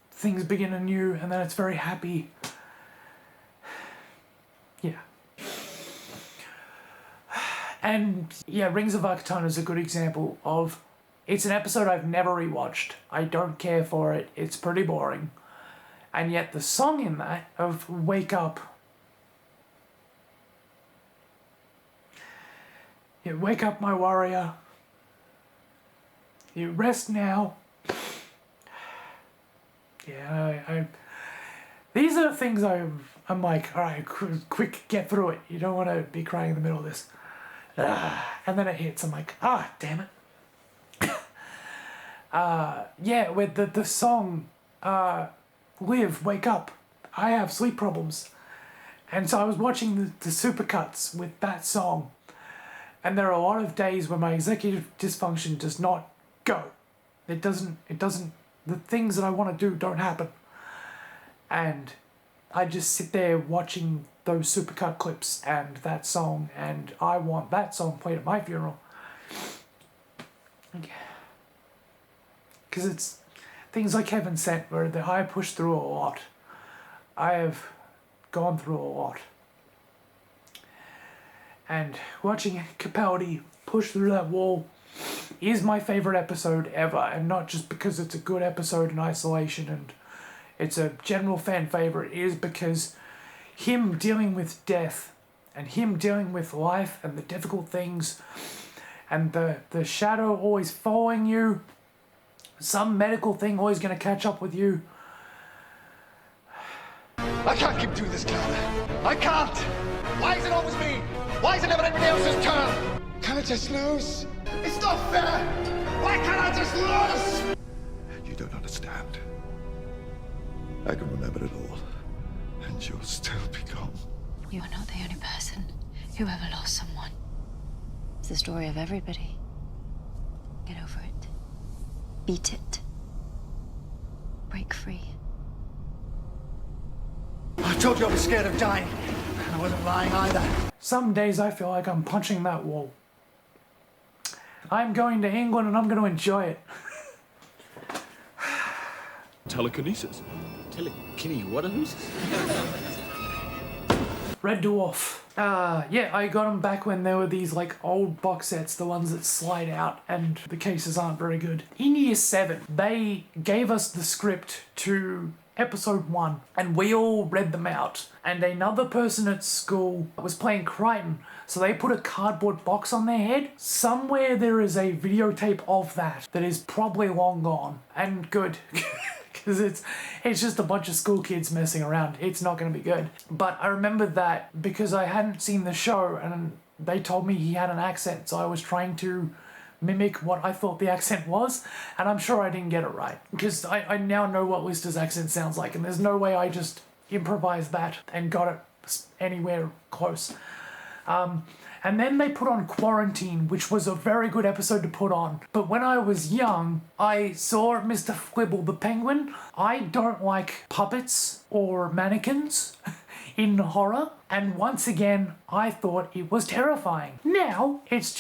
things begin anew, and then it's very happy. Yeah. And yeah, Rings of Arcatana is a good example of, it's an episode I've never rewatched. I don't care for it. It's pretty boring. And yet the song in that of Wake Up. Yeah, wake up, my warrior. You rest now. Yeah, I these are the things I'm like, all right, quick, get through it. You don't want to be crying in the middle of this. And then it hits. I'm like, damn it. Yeah, with the song, Live, Wake Up. I have sleep problems. And so I was watching the supercuts with that song. And there are a lot of days where my executive dysfunction does not go. It doesn't, the things that I want to do don't happen. And I just sit there watching those supercut clips and that song, and I want that song played at my funeral. Because it's things like Heaven Sent, where I pushed through a lot. I have gone through a lot. And watching Capaldi push through that wall is my favourite episode ever, and not just because it's a good episode in isolation and it's a general fan favourite, it is because him dealing with death and him dealing with life and the difficult things and the shadow always following you, some medical thing always going to catch up with you. I can't keep doing this, Clara. I can't. Why is it always me? Why is it never anybody else's turn? Can I just lose? It's not fair. Why can't I just lose? You don't understand. I can remember it all, and you'll still be gone. You are not the only person who ever lost someone. It's the story of everybody. Get over it. Beat it. Break free. I told you I was scared of dying. I wasn't lying either. Some days I feel like I'm punching that wall. I'm going to England and I'm going to enjoy it. Telekinesis. What? Red Dwarf. Yeah, I got them back when there were these like old box sets, the ones that slide out and the cases aren't very good. In year 7, they gave us the script to episode 1 and we all read them out, and another person at school was playing Crichton, so they put a cardboard box on their head. Somewhere there is a videotape of that is probably long gone, and good. Because it's just a bunch of school kids messing around. It's not going to be good. But I remember that because I hadn't seen the show and they told me he had an accent, so I was trying to mimic what I thought the accent was, and I'm sure I didn't get it right. Because I now know what Lister's accent sounds like, and there's no way I just improvised that and got it anywhere close. And then they put on Quarantine, which was a very good episode to put on. But when I was young, I saw Mr. Flibble the Penguin. I don't like puppets or mannequins in horror. And once again, I thought it was terrifying. Now, it's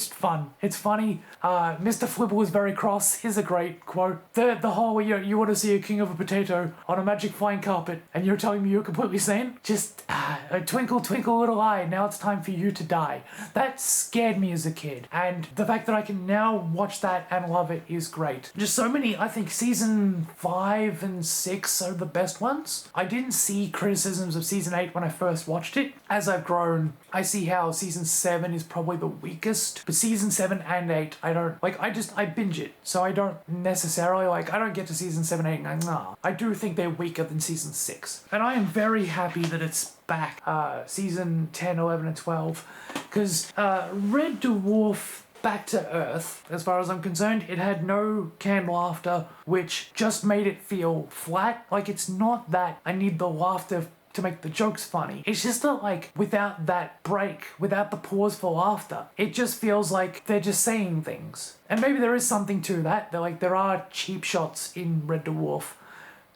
fun. It's funny. Mr. Flibble was very cross. Here's a great quote. The whole, you want to see a king of a potato on a magic flying carpet, and you're telling me you're completely sane? Just, a twinkle, twinkle, little eye, now it's time for you to die. That scared me as a kid. And the fact that I can now watch that and love it is great. Just so many, I think season 5 and 6 are the best ones. I didn't see criticisms of season 8 when I first watched it. As I've grown, I see how season 7 is probably the weakest, but season 7 and 8, I don't, like, I binge it, so I don't necessarily, like, I don't get to season 7, 8, and nah. I do think they're weaker than season 6, and I am very happy that it's back, season 10, 11, and 12, because Red Dwarf back to earth, as far as I'm concerned. It had no canned laughter, which just made it feel flat. Like, it's not that I need the laughter to make the jokes funny. It's just that, like, without that break, without the pause for laughter, it just feels like they're just saying things. And maybe there is something to that. There are cheap shots in Red Dwarf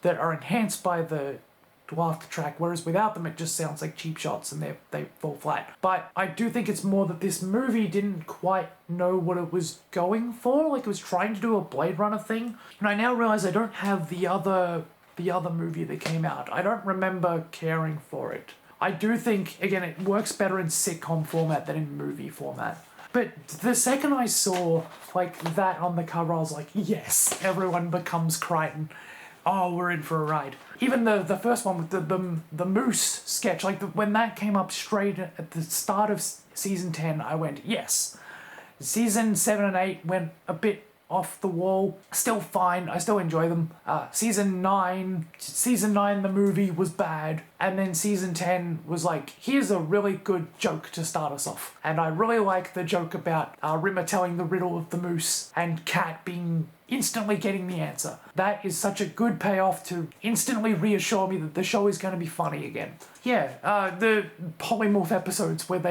that are enhanced by the laughter track, whereas without them it just sounds like cheap shots and they fall flat. But I do think it's more that this movie didn't quite know what it was going for. Like, it was trying to do a Blade Runner thing. And I now realize I don't have the other movie that came out. I don't remember caring for it. I do think, again, it works better in sitcom format than in movie format. But the second I saw, like, that on the cover, I was like, yes, everyone becomes Crichton. Oh, we're in for a ride. Even the first one with the moose sketch, like, when that came up straight at the start of season 10, I went, yes. Season 7 and 8 went a bit off the wall. Still fine, I still enjoy them. Season 9, the movie was bad, and then season 10 was like, here's a really good joke to start us off. And I really like the joke about Rimmer telling the riddle of the moose and Cat being instantly getting the answer. That is such a good payoff to instantly reassure me that the show is going to be funny again. Yeah, the polymorph episodes where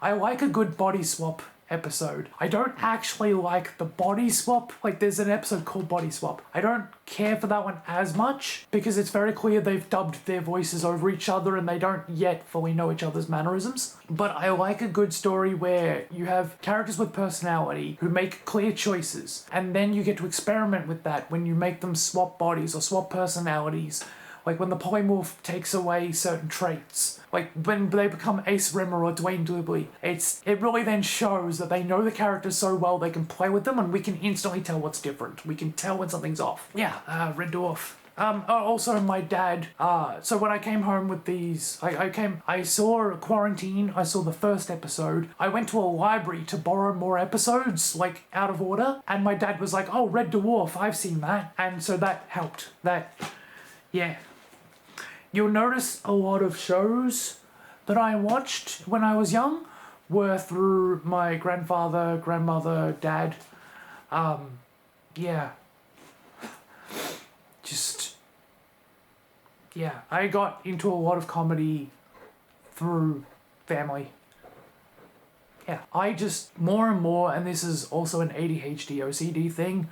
I like a good body swap episode. I don't actually like the body swap. Like, there's an episode called Body Swap. I don't care for that one as much because it's very clear they've dubbed their voices over each other and they don't yet fully know each other's mannerisms. But I like a good story where you have characters with personality who make clear choices, and then you get to experiment with that when you make them swap bodies or swap personalities. Like when the polymorph takes away certain traits. Like when they become Ace Rimmer or Dwayne Dooley. It really then shows that they know the characters so well they can play with them and we can instantly tell what's different. We can tell when something's off. Yeah, Red Dwarf. Also my dad, so when I came home with these, I saw Quarantine, I saw the first episode, I went to a library to borrow more episodes, like, out of order, and my dad was like, oh, Red Dwarf, I've seen that, and so that helped. Yeah. You'll notice a lot of shows that I watched when I was young were through my grandfather, grandmother, dad. Yeah. I got into a lot of comedy through family. Yeah, I just, more and more, and this is also an ADHD OCD thing,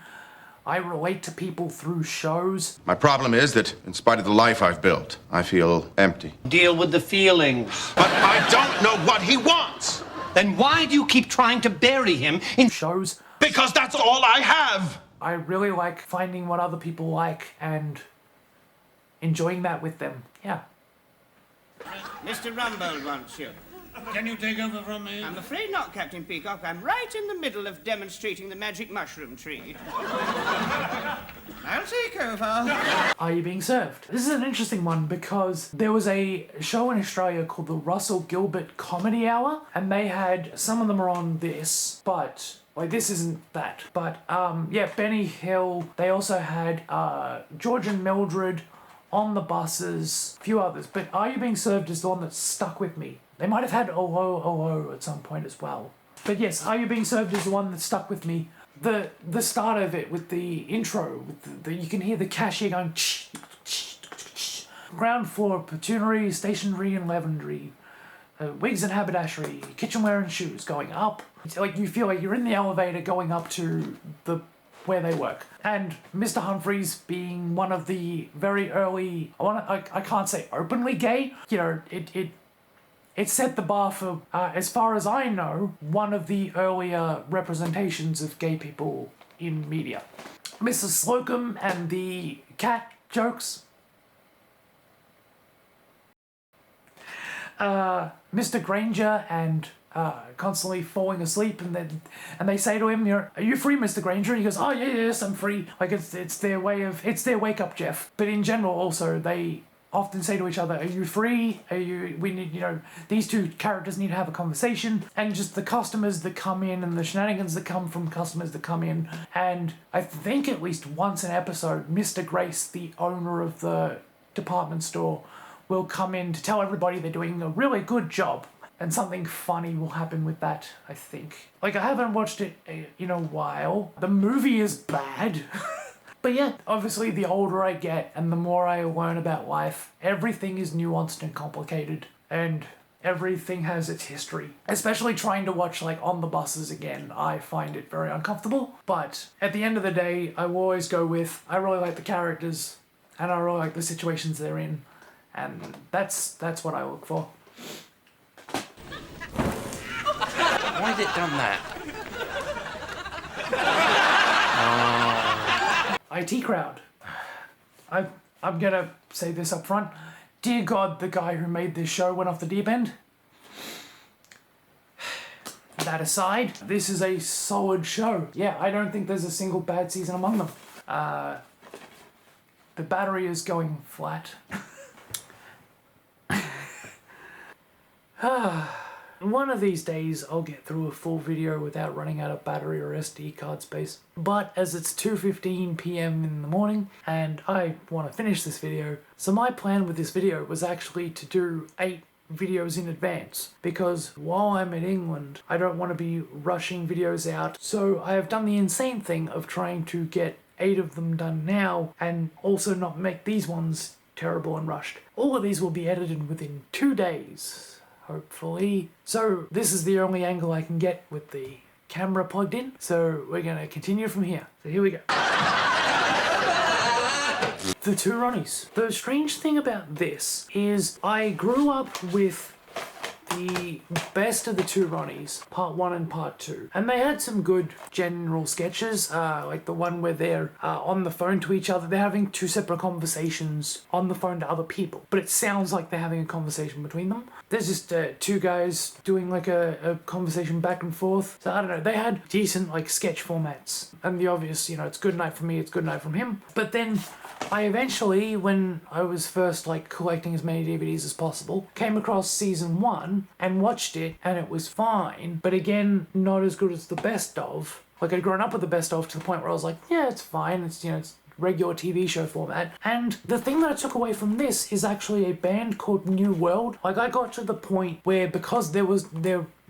I relate to people through shows. My problem is that, in spite of the life I've built, I feel empty. Deal with the feelings. But I don't know what he wants. Then why do you keep trying to bury him in shows? Because that's all I have. I really like finding what other people like and enjoying that with them. Yeah. Mr. Rumbold wants you. Can you take over from me? I'm afraid not, Captain Peacock. I'm right in the middle of demonstrating the magic mushroom tree. I'll take over. Are You Being Served? This is an interesting one because there was a show in Australia called the Russell Gilbert Comedy Hour, and they had, some of them are on this, but like this isn't that. But Benny Hill, they also had George and Mildred on the buses, a few others, but Are You Being Served is the one that stuck with me. They might have had Hello, Hello at some point as well. But yes, Are You Being Served is the one that stuck with me. The start of it with the intro, with you can hear the cashier going ground floor, petunery, stationery and lavendry, wigs and haberdashery, kitchenware and shoes going up. It's like you feel like you're in the elevator going up to where they work. And Mr. Humphries being one of the very early, I can't say openly gay, you know, it set the bar for, as far as I know, one of the earlier representations of gay people in media. Mrs. Slocum and the cat jokes. Mr. Granger and constantly falling asleep, and they say to him, "Are you free, Mr. Granger?" And he goes, "Oh yes, I'm free." Like it's their wake up Jeff. But in general, also they often say to each other, "Are you free? We need, these two characters need to have a conversation." And just the customers that come in and the shenanigans that come from customers that come in. And I think at least once an episode, Mr. Grace, the owner of the department store, will come in to tell everybody they're doing a really good job. And something funny will happen with that, I think. Like, I haven't watched it in a while. The movie is bad. But yeah, obviously the older I get and the more I learn about life, everything is nuanced and complicated. And everything has its history. Especially trying to watch, like, On the Buses again, I find it very uncomfortable. But at the end of the day, I will always go with, I really like the characters, and I really like the situations they're in. And that's what I look for. Why'd it done that? IT crowd. I'm gonna say this up front. Dear God, the guy who made this show went off the deep end. That aside, this is a solid show. Yeah, I don't think there's a single bad season among them. The battery is going flat. One of these days I'll get through a full video without running out of battery or SD card space. But as it's 2:15 PM in the morning and I want to finish this video, so my plan with this video was actually to do 8 videos in advance, because while I'm in England I don't want to be rushing videos out, so I have done the insane thing of trying to get 8 of them done now and also not make these ones terrible and rushed. All of these will be edited within 2 days. Hopefully. So this is the only angle I can get with the camera plugged in, so we're gonna continue from here. So here we go. The Two Ronnies. The strange thing about this is I grew up with the best of the Two Ronnies, part 1 and part 2. And they had some good general sketches, like the one where they're on the phone to each other. They're having 2 separate conversations on the phone to other people, but it sounds like they're having a conversation between them. There's just 2 guys doing like a conversation back and forth. So I don't know, they had decent like sketch formats. And the obvious, you know, it's good night from me, it's good night from him. But then I eventually, when I was first like collecting as many DVDs as possible, came across season 1 and watched it, and it was fine, but again, not as good as the best of. Like, I'd grown up with the best of to the point where I was like, yeah, it's fine, it's, you know, it's regular TV show format. And the thing that I took away from this is actually a band called New World. Like, I got to the point where, because there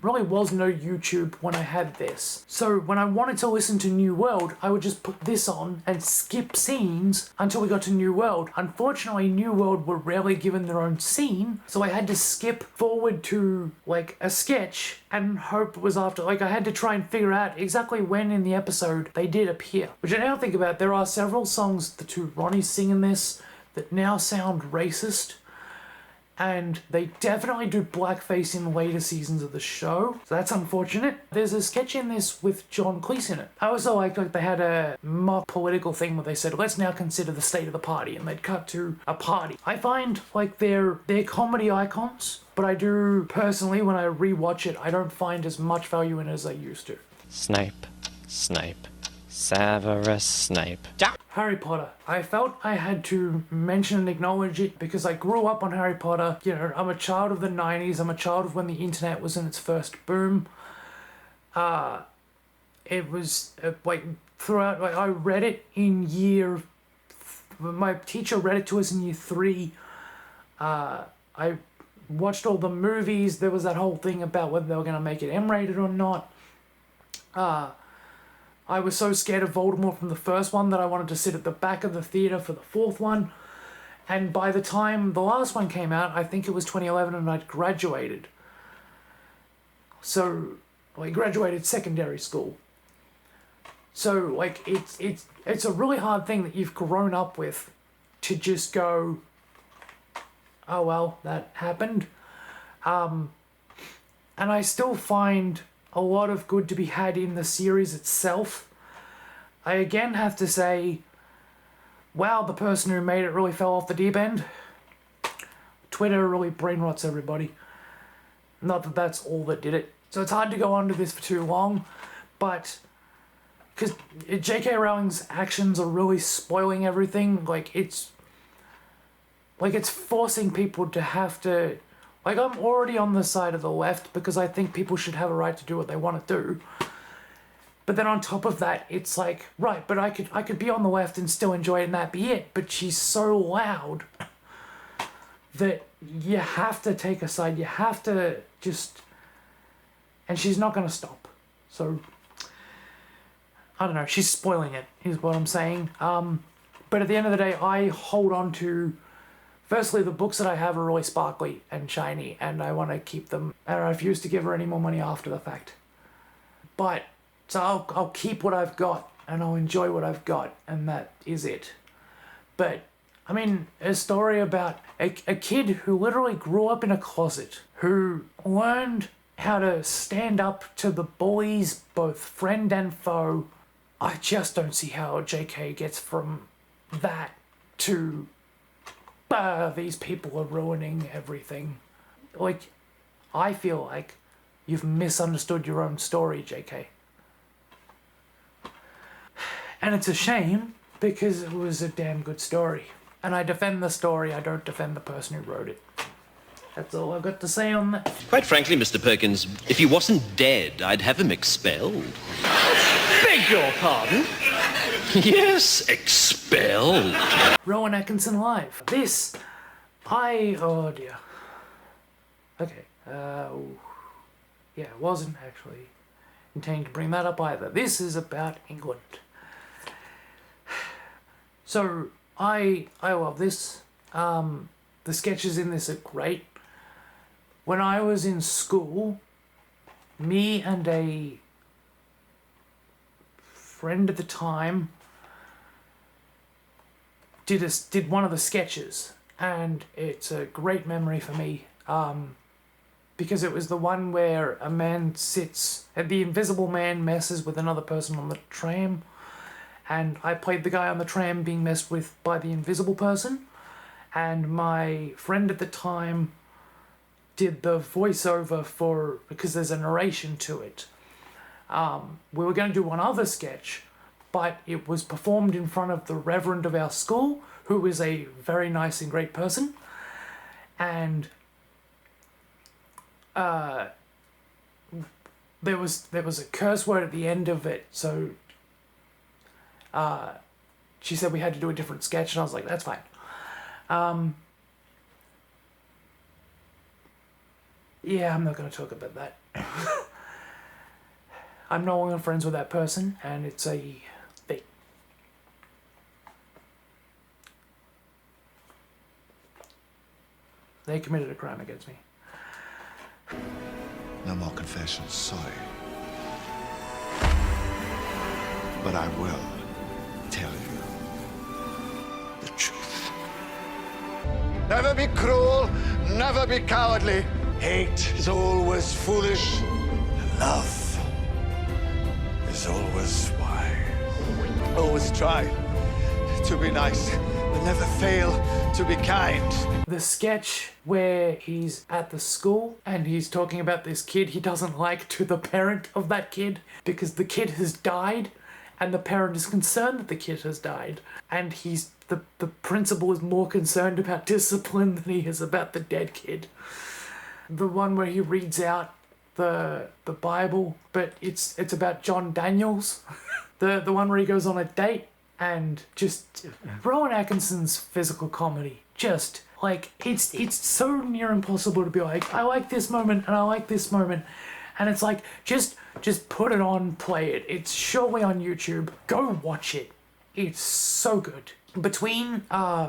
really was no YouTube when I had this. So when I wanted to listen to New World, I would just put this on and skip scenes until we got to New World. Unfortunately, New World were rarely given their own scene, so I had to skip forward to like a sketch and hope it was after. Like, I had to try and figure out exactly when in the episode they did appear. Which I now think about, there are several songs the Two Ronnies sing in this that now sound racist. And they definitely do blackface in later seasons of the show, so that's unfortunate. There's a sketch in this with John Cleese in it. I also like they had a mock political thing where they said, let's now consider the state of the party, and they'd cut to a party. I find like they're comedy icons, but I do personally, when I rewatch it, I don't find as much value in it as I used to. Snape, Snape, Severus Snape. Harry Potter. I felt I had to mention and acknowledge it because I grew up on Harry Potter. You know, I'm a child of the 90s. I'm a child of when the internet was in its first boom. It was like throughout, like I read it in my teacher read it to us in year 3. I watched all the movies. There was that whole thing about whether they were going to make it M-rated or not. I was so scared of Voldemort from the first one that I wanted to sit at the back of the theatre for the 4th one. And by the time the last one came out, I think it was 2011 and I'd graduated. So, I graduated secondary school. So, like, it's a really hard thing that you've grown up with to just go, oh well, that happened. And I still find a lot of good to be had in the series itself. I again have to say, wow, the person who made it really fell off the deep end. Twitter really brain rots everybody. Not that that's all that did it. So it's hard to go on to this for too long, but because J.K. Rowling's actions are really spoiling everything. Like it's forcing people to have to. Like, I'm already on the side of the left because I think people should have a right to do what they want to do. But then on top of that, it's like, right, but I could be on the left and still enjoy it and that be it. But she's so loud that you have to take a side. You have to just... And she's not going to stop. So, I don't know. She's spoiling it, is what I'm saying. But at the end of the day, I hold on to... Firstly, the books that I have are really sparkly and shiny, and I want to keep them. And I refuse to give her any more money after the fact. But, so I'll keep what I've got, and I'll enjoy what I've got, and that is it. But, I mean, a story about a kid who literally grew up in a closet, who learned how to stand up to the bullies, both friend and foe. I just don't see how JK gets from that to... these people are ruining everything. Like, I feel like you've misunderstood your own story, JK. And it's a shame, because it was a damn good story. And I defend the story, I don't defend the person who wrote it. That's all I've got to say on that. Quite frankly, Mr. Perkins, if he wasn't dead, I'd have him expelled. Beg your pardon? Yes, expelled. Rowan Atkinson live. This, oh dear. Okay, yeah, I wasn't actually intending to bring that up either. This is about England. So, I love this. The sketches in this are great. When I was in school, me and a friend at the time did one of the sketches, and it's a great memory for me, because it was the one where a man sits, and the invisible man messes with another person on the tram, and I played the guy on the tram being messed with by the invisible person, and my friend at the time did the voiceover for, because there's a narration to it. We were going to do one other sketch, but it was performed in front of the reverend of our school, who is a very nice and great person. And there was a curse word at the end of it, so she said we had to do a different sketch, and I was like, that's fine. Yeah, I'm not going to talk about that. I'm no longer friends with that person, and it's a thing. They committed a crime against me. No more confessions, sorry. But I will tell you the truth. Never be cruel, never be cowardly. Hate is always foolish. Love is always wise. Always try to be nice, but never fail to be kind. The sketch where he's at the school and he's talking about this kid he doesn't like to the parent of that kid because the kid has died and the parent is concerned that the kid has died, and the principal is more concerned about discipline than he is about the dead kid. The one where he reads out the Bible, but it's about John Daniels. the one where he goes on a date, and just Rowan Atkinson's physical comedy, just like it's so near impossible to be like, I like this moment and I like this moment, and it's like just put it on, play it. It's surely on YouTube. Go watch it. It's so good. Between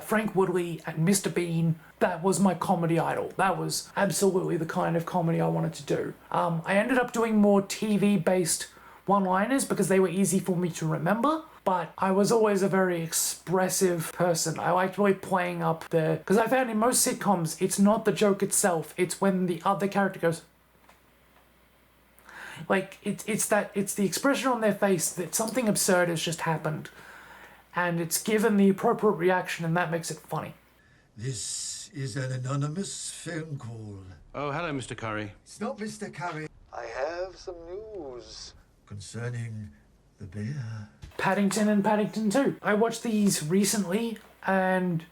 Frank Woodley and Mr. Bean, that was my comedy idol. That was absolutely the kind of comedy I wanted to do. I ended up doing more TV-based one-liners because they were easy for me to remember, but I was always a very expressive person. I liked really playing up the... Because I found in most sitcoms, it's not the joke itself, it's when the other character goes... Like, it's the expression on their face that something absurd has just happened, and it's given the appropriate reaction, and that makes it funny. This is an anonymous phone call. Oh, hello, Mr. Curry. It's not Mr. Curry. I have some news concerning the bear. Paddington and Paddington 2. I watched these recently, and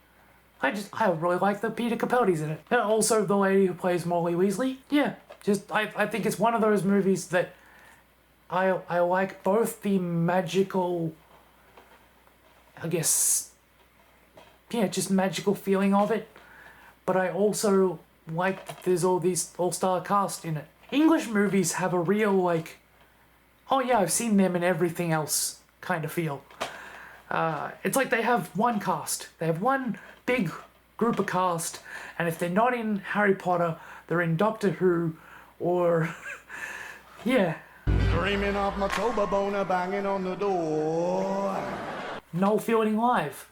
I really like the Peter Capaldi's in it. And also the lady who plays Molly Weasley. Yeah, I think it's one of those movies that I like both the magical, I guess, yeah, just magical feeling of it, but I also like that there's all these all-star cast in it. English movies have a real, like, oh yeah, I've seen them in everything else kind of feel. It's like they have one cast. They have one big group of cast, and if they're not in Harry Potter, they're in Doctor Who, or... yeah. Dreaming of my Toba boner banging on the door. Noel Fielding live.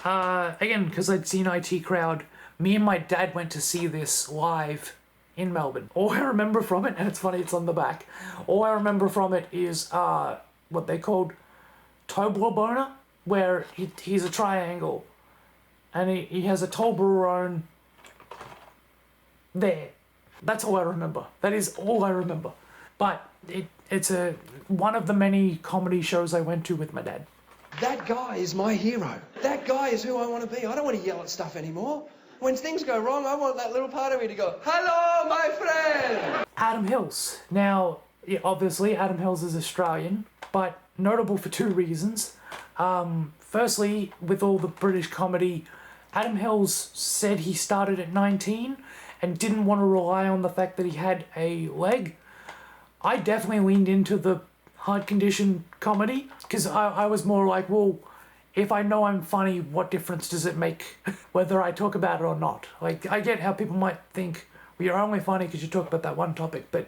Again, because I'd seen IT Crowd, me and my dad went to see this live in Melbourne. All I remember from it, and it's funny, it's on the back, all I remember from it is what they called Toblerone, where he's a triangle, and he has a Toblerone there. That's all I remember. That is all I remember. But it's one of the many comedy shows I went to with my dad. That guy is my hero. That guy is who I want to be. I don't want to yell at stuff anymore. When things go wrong, I want that little part of me to go, "Hello, my friend!" Adam Hills. Now, yeah, obviously, Adam Hills is Australian, but notable for two reasons. Firstly, with all the British comedy, Adam Hills said he started at 19 and didn't want to rely on the fact that he had a leg. I definitely leaned into the hard condition comedy because I was more like, well, if I know I'm funny, what difference does it make whether I talk about it or not? Like, I get how people might think, well, you're only funny because you talk about that one topic, but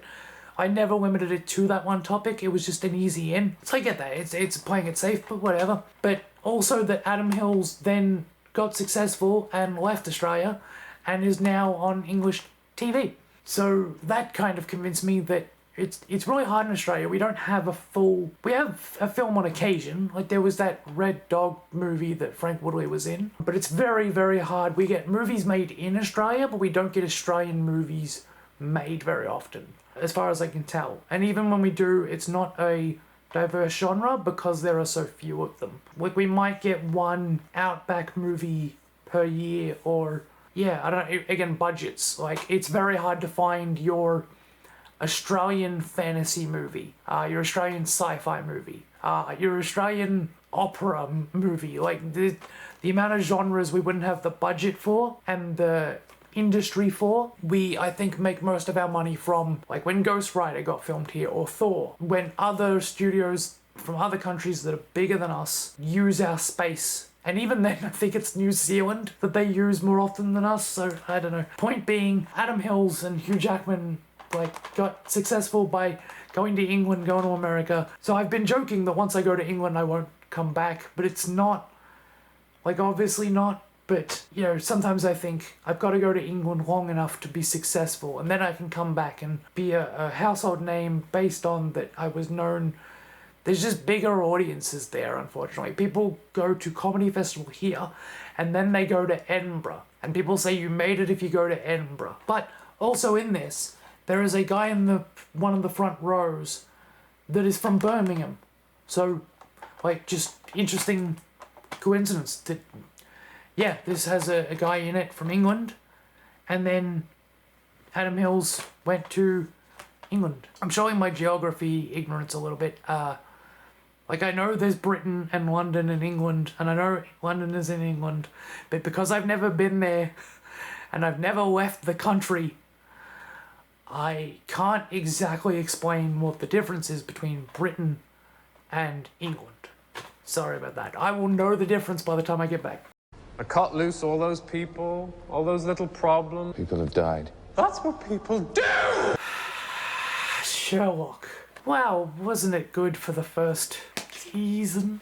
I never limited it to that one topic. It was just an easy in. So I get that. It's playing it safe, but whatever. But also that Adam Hills then got successful and left Australia and is now on English TV. So that kind of convinced me that it's really hard in Australia. We don't have we have a film on occasion. Like there was that Red Dog movie that Frank Woodley was in. But it's very, very hard. We get movies made in Australia, but we don't get Australian movies made very often, as far as I can tell. And even when we do, it's not a diverse genre because there are so few of them. Like we might get one Outback movie per year, or yeah, I don't know, again, budgets. Like it's very hard to find your Australian fantasy movie, your Australian sci-fi movie, your Australian opera movie. Like the amount of genres we wouldn't have the budget for and the industry for. We, I think, make most of our money from, like when Ghost Rider got filmed here, or Thor, when other studios from other countries that are bigger than us use our space. And even then, I think it's New Zealand that they use more often than us, so I don't know. Point being, Adam Hills and Hugh Jackman got successful by going to England, going to America. So I've been joking that once I go to England I won't come back, but it's not, obviously not. But, sometimes I think I've got to go to England long enough to be successful, and then I can come back and be a household name based on that I was known. There's just bigger audiences there, unfortunately. People go to comedy festival here, and then they go to Edinburgh. And people say you made it if you go to Edinburgh. But also in this, there is a guy in one of the front rows that is from Birmingham. So, just interesting coincidence that... yeah, this has a guy in it from England, and then Adam Hills went to England. I'm showing my geography ignorance a little bit. I know there's Britain and London and England, and I know London is in England, but because I've never been there, and I've never left the country, I can't exactly explain what the difference is between Britain and England. Sorry about that. I will know the difference by the time I get back. I cut loose all those people, all those little problems. People have died. That's what people do! Sherlock. Wow, wasn't it good for the first season?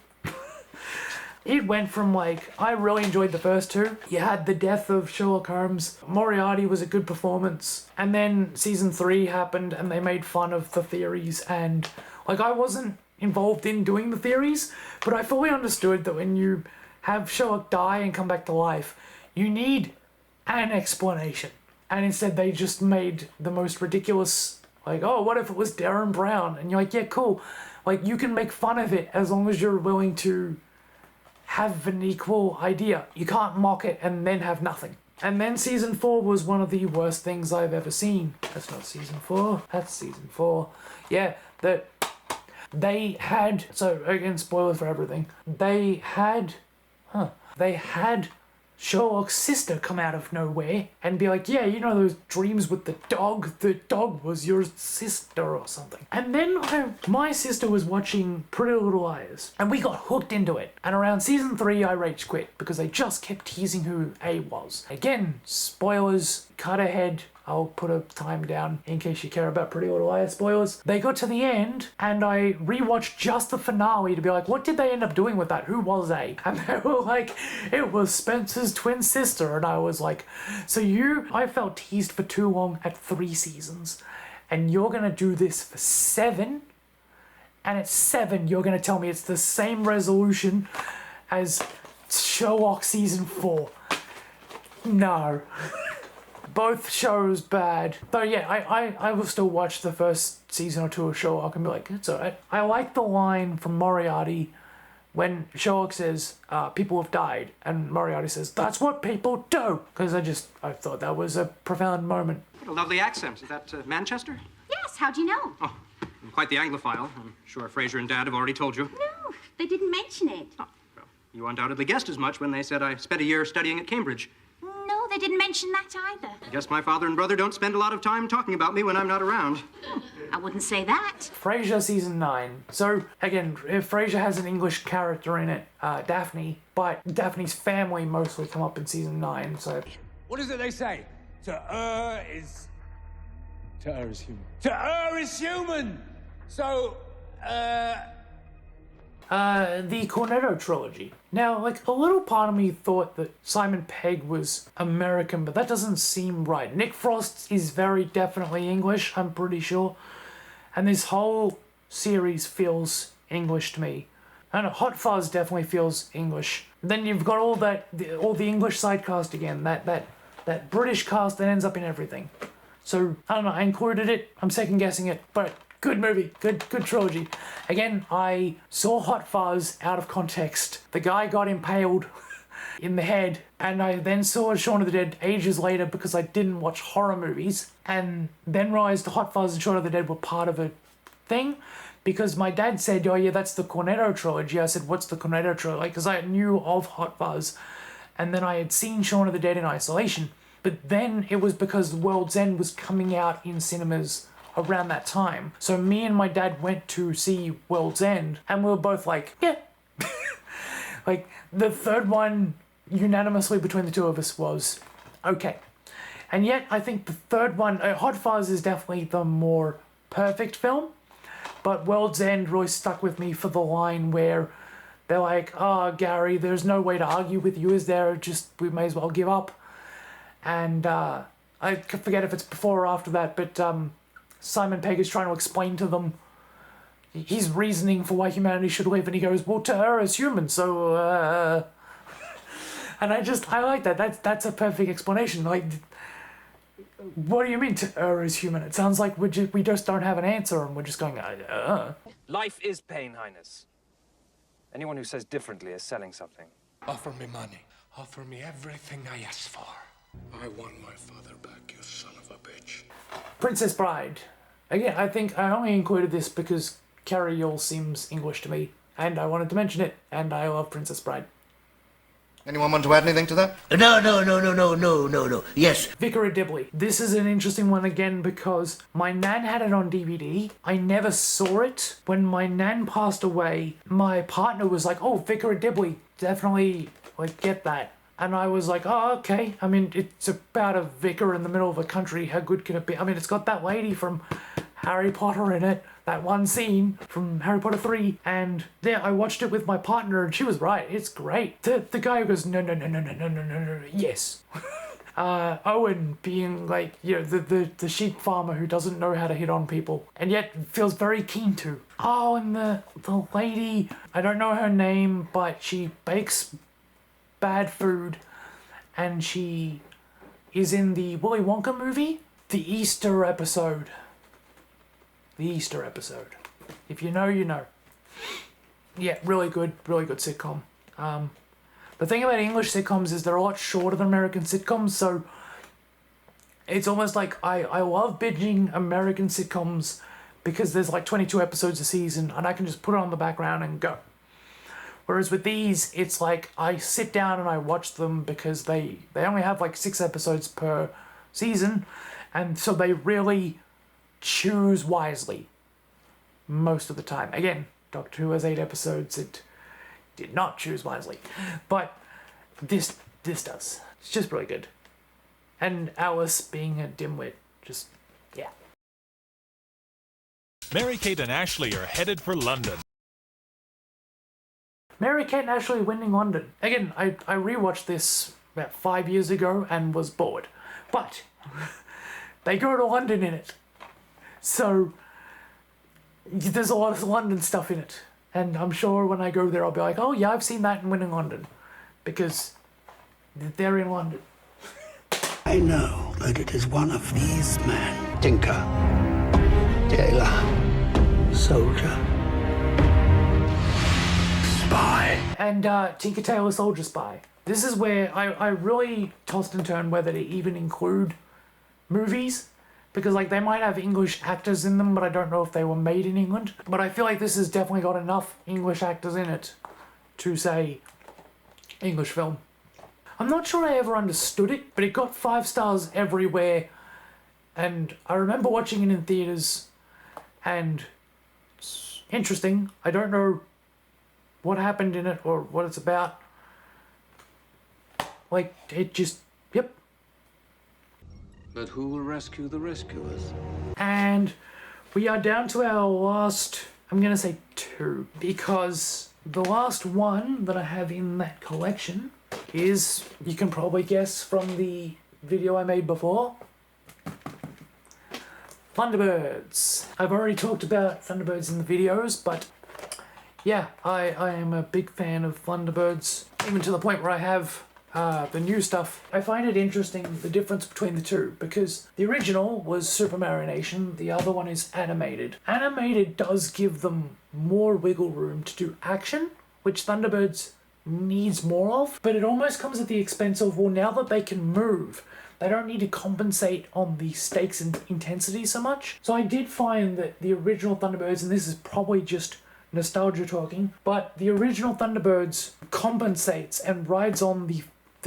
It went from I really enjoyed the first two. You had the death of Sherlock Holmes. Moriarty was a good performance. And then season 3 happened and they made fun of the theories, and I wasn't involved in doing the theories, but I fully understood that when you have Sherlock die and come back to life, you need an explanation. And instead they just made the most ridiculous, oh, what if it was Darren Brown? And you're like, yeah, cool. You can make fun of it as long as you're willing to have an equal idea. You can't mock it and then have nothing. And then season 4 was one of the worst things I've ever seen. That's not season 4, that's season 4. Yeah, they had, so again, spoilers for everything. They had Sherlock's sister come out of nowhere and be like, yeah, you know those dreams with the dog was your sister or something. And then my sister was watching Pretty Little Liars and we got hooked into it. And around season 3 I rage quit because they just kept teasing who A was. Again, spoilers, cut ahead. I'll put a time down in case you care about Pretty Little Liars spoilers. They got to the end and I rewatched just the finale to be like, what did they end up doing with that? Who was A? And they were like, it was Spencer's twin sister. And I was like, I felt teased for too long at 3 seasons and you're gonna do this for 7? And at 7, you're gonna tell me it's the same resolution as Sherlock season 4. No. Both shows bad. Though yeah, I will still watch the first season or 2 of Sherlock and be like, it's alright. I like the line from Moriarty when Sherlock says, people have died, and Moriarty says, that's what people do! Because I thought that was a profound moment. What a lovely accent. Is that Manchester? Yes, how'd you know? Oh, I'm quite the Anglophile. I'm sure Fraser and Dad have already told you. No, they didn't mention it. Oh, well, you undoubtedly guessed as much when they said I spent a year studying at Cambridge. No, they didn't mention that either. I guess my father and brother don't spend a lot of time talking about me when I'm not around. I wouldn't say that. Frasier season 9. So, again, Frasier has an English character in it, Daphne, but Daphne's family mostly come up in season 9, so... What is it they say? To err is human. To err is human! So, the Cornetto trilogy. Now, like, a little part of me thought that Simon Pegg was American, but that doesn't seem right. Nick Frost is very definitely English, I'm pretty sure. And this whole series feels English to me. I don't know, Hot Fuzz definitely feels English. Then you've got all the English side cast again, that British cast that ends up in everything. So, I don't know, I included it, I'm second guessing it, but good movie, good trilogy. Again, I saw Hot Fuzz out of context. The guy got impaled in the head, and I then saw Shaun of the Dead ages later because I didn't watch horror movies, and then realized Hot Fuzz and Shaun of the Dead were part of a thing, because my dad said, oh yeah, that's the Cornetto trilogy. I said, what's the Cornetto trilogy? Because I knew of Hot Fuzz, and then I had seen Shaun of the Dead in isolation, but then it was because World's End was coming out in cinemas around that time. So me and my dad went to see World's End and we were both like, yeah. Like the third one unanimously between the two of us was okay. And yet I think the third one, Hot Fuzz is definitely the more perfect film, but World's End really stuck with me for the line where they're like, oh Gary, there's no way to argue with you, is there? Just, we may as well give up. And I forget if it's before or after that, but Simon Pegg is trying to explain to them his reasoning for why humanity should live, and he goes, well, to her as human, so, and I like that. That's a perfect explanation. Like, what do you mean to err as human? It sounds like we just don't have an answer, and we're just going, Life is pain, Highness. Anyone who says differently is selling something. Offer me money. Offer me everything I ask for. I want my father back, you son of a bitch. Princess Bride. Again, I think I only included this because Carrie Yule seems English to me, and I wanted to mention it, and I love Princess Bride. Anyone want to add anything to that? No. Yes. Vicar of Dibley. This is an interesting one again because my nan had it on DVD. I never saw it. When my nan passed away, my partner was like, oh, Vicar of Dibley, definitely, like, get that. And I was like, oh, okay. I mean, it's about a vicar in the middle of a country. How good can it be? I mean, it's got that lady from Harry Potter in it. That one scene from Harry Potter 3. And yeah, I watched it with my partner and she was right. It's great. The guy who goes, no, yes. Owen being like, you know, the sheep farmer who doesn't know how to hit on people and yet feels very keen to. Oh, and the lady, I don't know her name, but she bakes bad food, and she is in the Willy Wonka movie, the Easter episode. If you know, you know. Yeah, really good sitcom. The thing about English sitcoms is they're a lot shorter than American sitcoms, so it's almost like I love binging American sitcoms because there's like 22 episodes a season and I can just put it on the background and go. Whereas with these, it's like I sit down and I watch them because they only have like 6 episodes per season, and so they really choose wisely most of the time. Again, Doctor Who has 8 episodes. It did not choose wisely, but this does. It's just really good. And Alice being a dimwit, just, yeah. Mary-Kate and Ashley are headed for London. Mary-Kate and Ashley winning London. Again, I rewatched this about 5 years ago and was bored. But they go to London in it. So there's a lot of London stuff in it. And I'm sure when I go there I'll be like, oh yeah, I've seen that in Winning London. Because they're in London. I know that it is one of these men. Tinker, tailor, soldier, spy. And Tinker Tailor Soldier Spy. This is where I really tossed and turned whether to even include movies. Because like they might have English actors in them, but I don't know if they were made in England. But I feel like this has definitely got enough English actors in it to say English film. I'm not sure I ever understood it, but it got 5 stars everywhere. And I remember watching it in theaters, and it's interesting. I don't know what happened in it or what it's about. Like, it just, yep. But who will rescue the rescuers? And we are down to our last, I'm gonna say 2, because the last one that I have in that collection is, you can probably guess from the video I made before, Thunderbirds. I've already talked about Thunderbirds in the videos, but yeah, I am a big fan of Thunderbirds, even to the point where I have the new stuff. I find it interesting, the difference between the two, because the original was Super Marination, the other one is animated. Animated does give them more wiggle room to do action, which Thunderbirds needs more of, but it almost comes at the expense of, well, now that they can move, they don't need to compensate on the stakes and intensity so much. So I did find that the original Thunderbirds, and this is probably just nostalgia talking, but the original Thunderbirds compensates and rides on the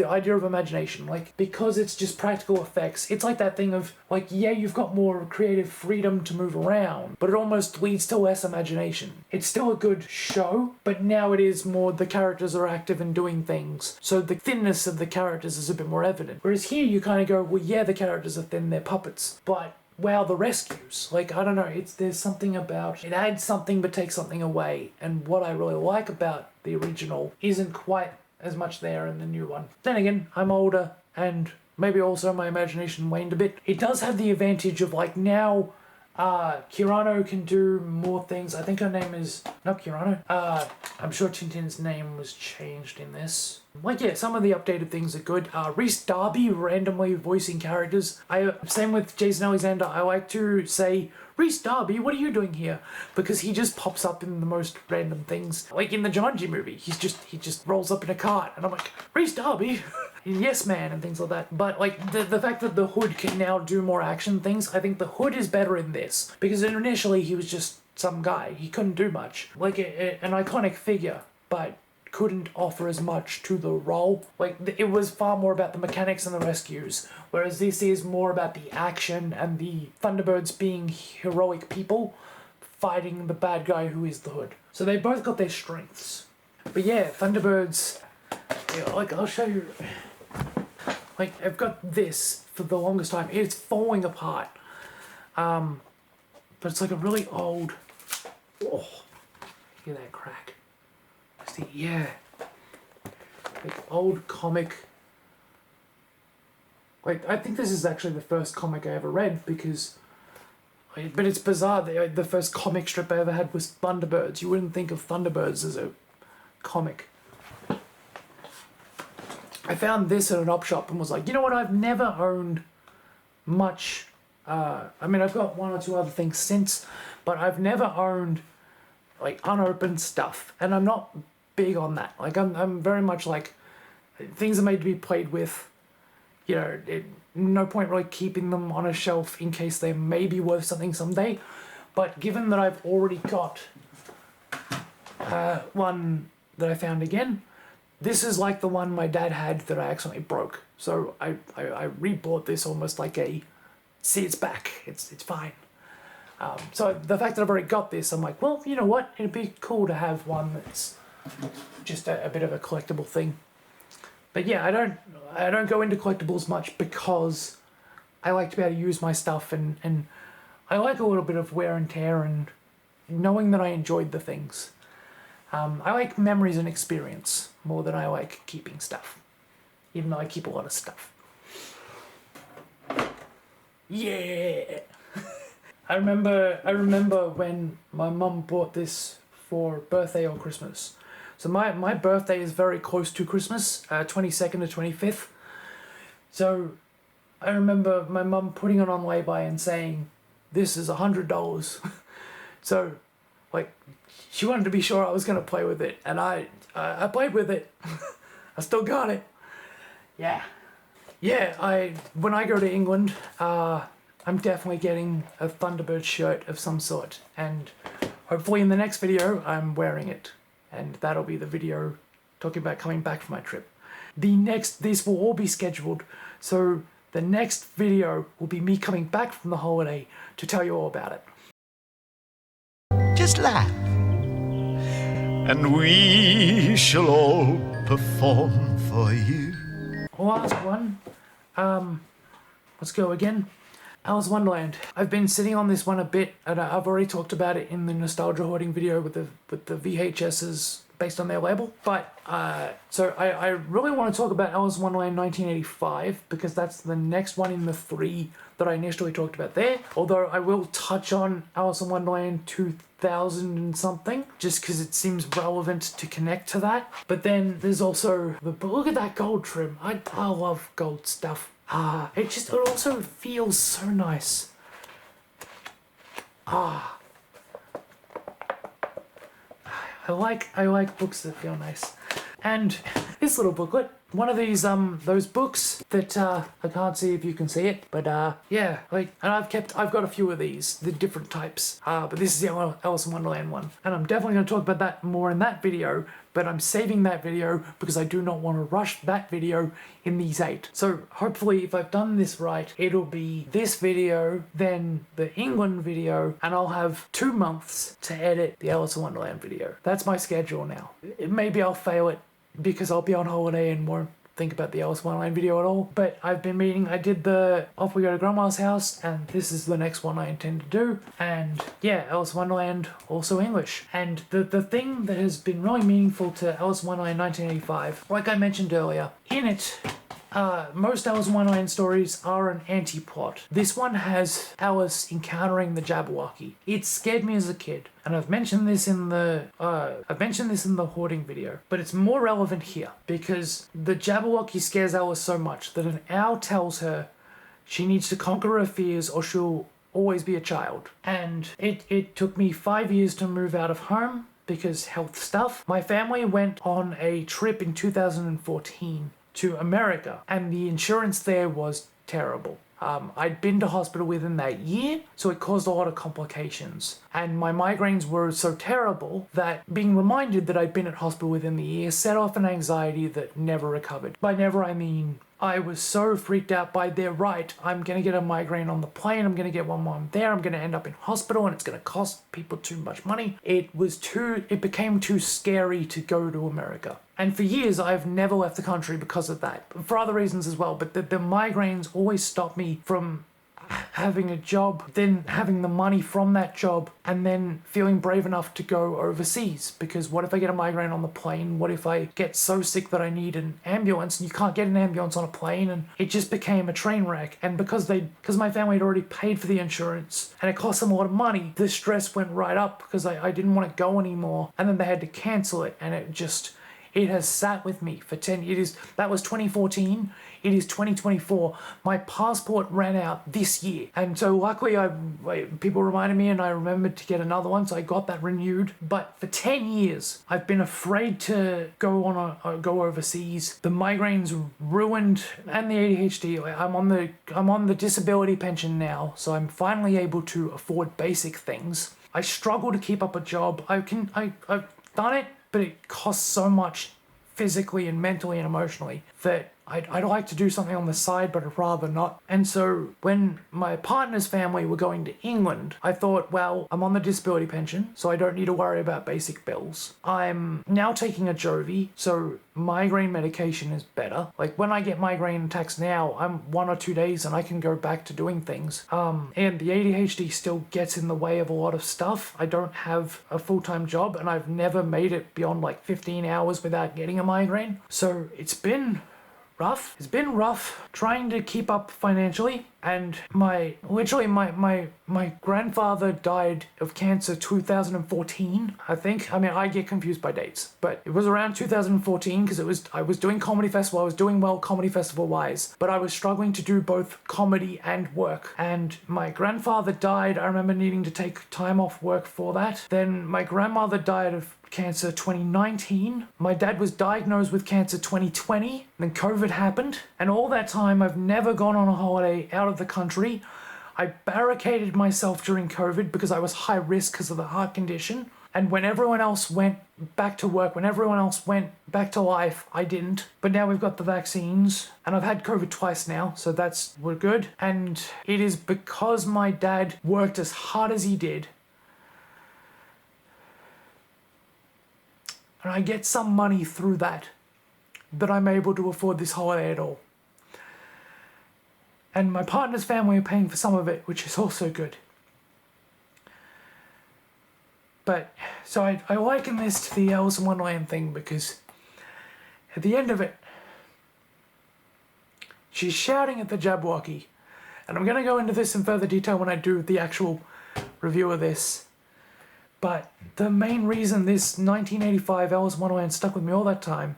idea of imagination, like, because it's just practical effects. It's like that thing of, like, yeah, you've got more creative freedom to move around, but it almost leads to less imagination. It's still a good show, but now it is more the characters are active and doing things, so the thinness of the characters is a bit more evident. Whereas here you kind of go, well, yeah, the characters are thin, they're puppets, but wow, the rescues, like, I don't know, there's something about, it adds something but takes something away, and what I really like about the original isn't quite as much there in the new one. Then again, I'm older, and maybe also my imagination waned a bit. It does have the advantage of, like, now Kirano can do more things. I think her name is not Kirano. I'm sure Tintin's name was changed in this. Like, yeah, some of the updated things are good. Rhys Darby randomly voicing characters. Same with Jason Alexander. I like to say, Rhys Darby, what are you doing here? Because he just pops up in the most random things. Like in the Jumanji movie, he just rolls up in a cart, and I'm like, Rhys Darby, Yes Man, and things like that. But like the fact that the Hood can now do more action things, I think the Hood is better in this, because initially he was just some guy. He couldn't do much. Like an iconic figure, but couldn't offer as much to the role. Like, it was far more about the mechanics and the rescues, whereas this is more about the action and the Thunderbirds being heroic people fighting the bad guy who is the Hood. So they both got their strengths. But yeah, Thunderbirds, yeah, like, I'll show you. Like, I've got this for the longest time. It's falling apart. But it's like a really old, oh, hear that crack. See, yeah, like old comic. Like, I think this is actually the first comic I ever read, because, but it's bizarre, the first comic strip I ever had was Thunderbirds. You wouldn't think of Thunderbirds as a comic. I found this at an op shop and was like, you know what, I've never owned much, I mean, I've got 1 or 2 other things since, but I've never owned, like, unopened stuff, and I'm not big on that. Like, I'm very much like, things are made to be played with, you know, no point really keeping them on a shelf in case they may be worth something someday. But given that I've already got one that I found again. This is like the one my dad had that I accidentally broke. So I rebought this almost like a, see, it's back, it's fine. So the fact that I've already got this, I'm like, well, you know what? It'd be cool to have one that's just a bit of a collectible thing. But yeah, I don't go into collectibles much because I like to be able to use my stuff, and I like a little bit of wear and tear and knowing that I enjoyed the things. I like memories and experience more than I like keeping stuff, even though I keep a lot of stuff. Yeah! I remember when my mum bought this for birthday or Christmas. So my birthday is very close to Christmas, 22nd to 25th. So I remember my mum putting it on lay-by and saying, this is $100. So, like, she wanted to be sure I was going to play with it, and I played with it. I still got it. Yeah. Yeah, when I go to England, I'm definitely getting a Thunderbird shirt of some sort, and hopefully in the next video I'm wearing it, and that'll be the video talking about coming back from my trip. This will all be scheduled, so the next video will be me coming back from the holiday to tell you all about it. Just laugh, and we shall all perform for you. Last one, let's go again. Alice in Wonderland. I've been sitting on this one a bit, and I've already talked about it in the nostalgia hoarding video with the VHSs based on their label. But so I really want to talk about Alice in Wonderland 1985 because that's the next one in the three that I initially talked about there. Although I will touch on Alice in Wonderland 2000 and something, just because it seems relevant to connect to that. But then there's also but look at that gold trim. I love gold stuff. It also feels so nice. I like books that feel nice. And this little booklet, one of these those books that I can't see if you can see it, but yeah, like, and I've got a few of these, the different types. But this is the Alice in Wonderland one, and I'm definitely going to talk about that more in that video. But I'm saving that video because I do not want to rush that video in these 8. So hopefully if I've done this right, it'll be this video, then the England video, and I'll have 2 months to edit the Alice in Wonderland video. That's my schedule now. Maybe I'll fail it because I'll be on holiday and won't think about the Alice in Wonderland video at all. But I've been meaning, I did the Off We Go to Grandma's House, and this is the next one I intend to do. And yeah, Alice in Wonderland, also English. And the thing that has been really meaningful to Alice in Wonderland 1985, like I mentioned earlier, in it, most Alice in Wonderland stories are an anti-plot. This one has Alice encountering the Jabberwocky. It scared me as a kid, and I've mentioned this in the hoarding video, but it's more relevant here because the Jabberwocky scares Alice so much that an owl tells her she needs to conquer her fears or she'll always be a child. And it took me 5 years to move out of home because health stuff. My family went on a trip in 2014 to America, and the insurance there was terrible. I'd been to hospital within that year, so it caused a lot of complications. And my migraines were so terrible that being reminded that I'd been at hospital within the year set off an anxiety that never recovered. By never, I mean I was so freaked out by they're right, I'm gonna get a migraine on the plane, I'm gonna get one while I'm there, I'm gonna end up in hospital and it's gonna cost people too much money. It became too scary to go to America. And for years, I've never left the country because of that. For other reasons as well, but the migraines always stop me from having a job, then having the money from that job, and then feeling brave enough to go overseas. Because what if I get a migraine on the plane? What if I get so sick that I need an ambulance? And you can't get an ambulance on a plane, and it just became a train wreck. And because my family had already paid for the insurance, and it cost them a lot of money, the stress went right up because I didn't want to go anymore. And then they had to cancel it, and it has sat with me for 10 years. That was 2014. It is 2024. My passport ran out this year. And so luckily people reminded me and I remembered to get another one, so I got that renewed. But for 10 years, I've been afraid to go overseas. The migraines ruined, and the ADHD. I'm on the disability pension now, so I'm finally able to afford basic things. I struggle to keep up a job. I've done it but it costs so much physically and mentally and emotionally that I'd like to do something on the side, but I'd rather not. And so when my partner's family were going to England, I thought, well, I'm on the disability pension, so I don't need to worry about basic bills. I'm now taking a Jovi, so migraine medication is better. Like when I get migraine attacks now, I'm 1 or 2 days and I can go back to doing things. And the ADHD still gets in the way of a lot of stuff. I don't have a full-time job and I've never made it beyond like 15 hours without getting a migraine. So it's been rough. It's been rough trying to keep up financially, and my grandfather died of cancer 2014, I think. I mean, I get confused by dates, but it was around 2014 because I was doing comedy festival. I was doing well comedy festival wise, but I was struggling to do both comedy and work. And my grandfather died. I remember needing to take time off work for that. Then my grandmother died of cancer 2019. My dad was diagnosed with cancer 2020. Then COVID happened. And all that time, I've never gone on a holiday out of the country. I barricaded myself during COVID because I was high risk because of the heart condition. And when everyone else went back to work, when everyone else went back to life, I didn't. But now we've got the vaccines, and I've had COVID twice now, so we're good. And it is because my dad worked as hard as he did, and I get some money through that I'm able to afford this holiday at all. And my partner's family are paying for some of it, which is also good. But, so I liken this to the Alice in Wonderland thing because at the end of it, she's shouting at the Jabberwocky. And I'm going to go into this in further detail when I do the actual review of this. But the main reason this 1985 Alice in Wonderland stuck with me all that time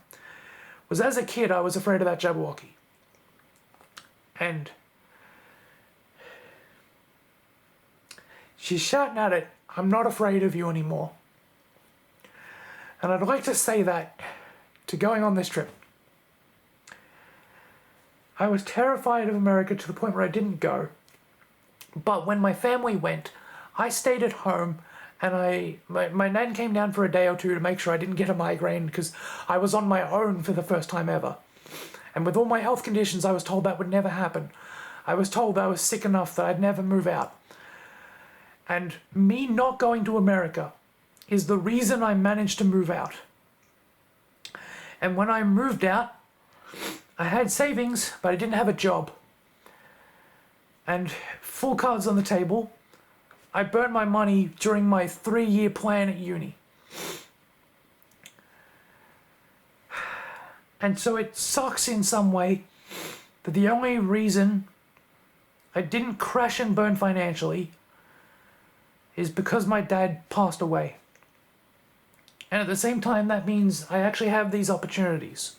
was as a kid I was afraid of that Jabberwocky. And she's shouting at it, I'm not afraid of you anymore. And I'd like to say that to going on this trip. I was terrified of America to the point where I didn't go. But when my family went, I stayed at home. And my nan came down for a day or two to make sure I didn't get a migraine because I was on my own for the first time ever. And with all my health conditions, I was told that would never happen. I was told I was sick enough that I'd never move out. And me not going to America is the reason I managed to move out. And when I moved out, I had savings, but I didn't have a job. And full cards on the table, I burned my money during my 3-year plan at uni. And so it sucks in some way that the only reason I didn't crash and burn financially is because my dad passed away. And at the same time, that means I actually have these opportunities.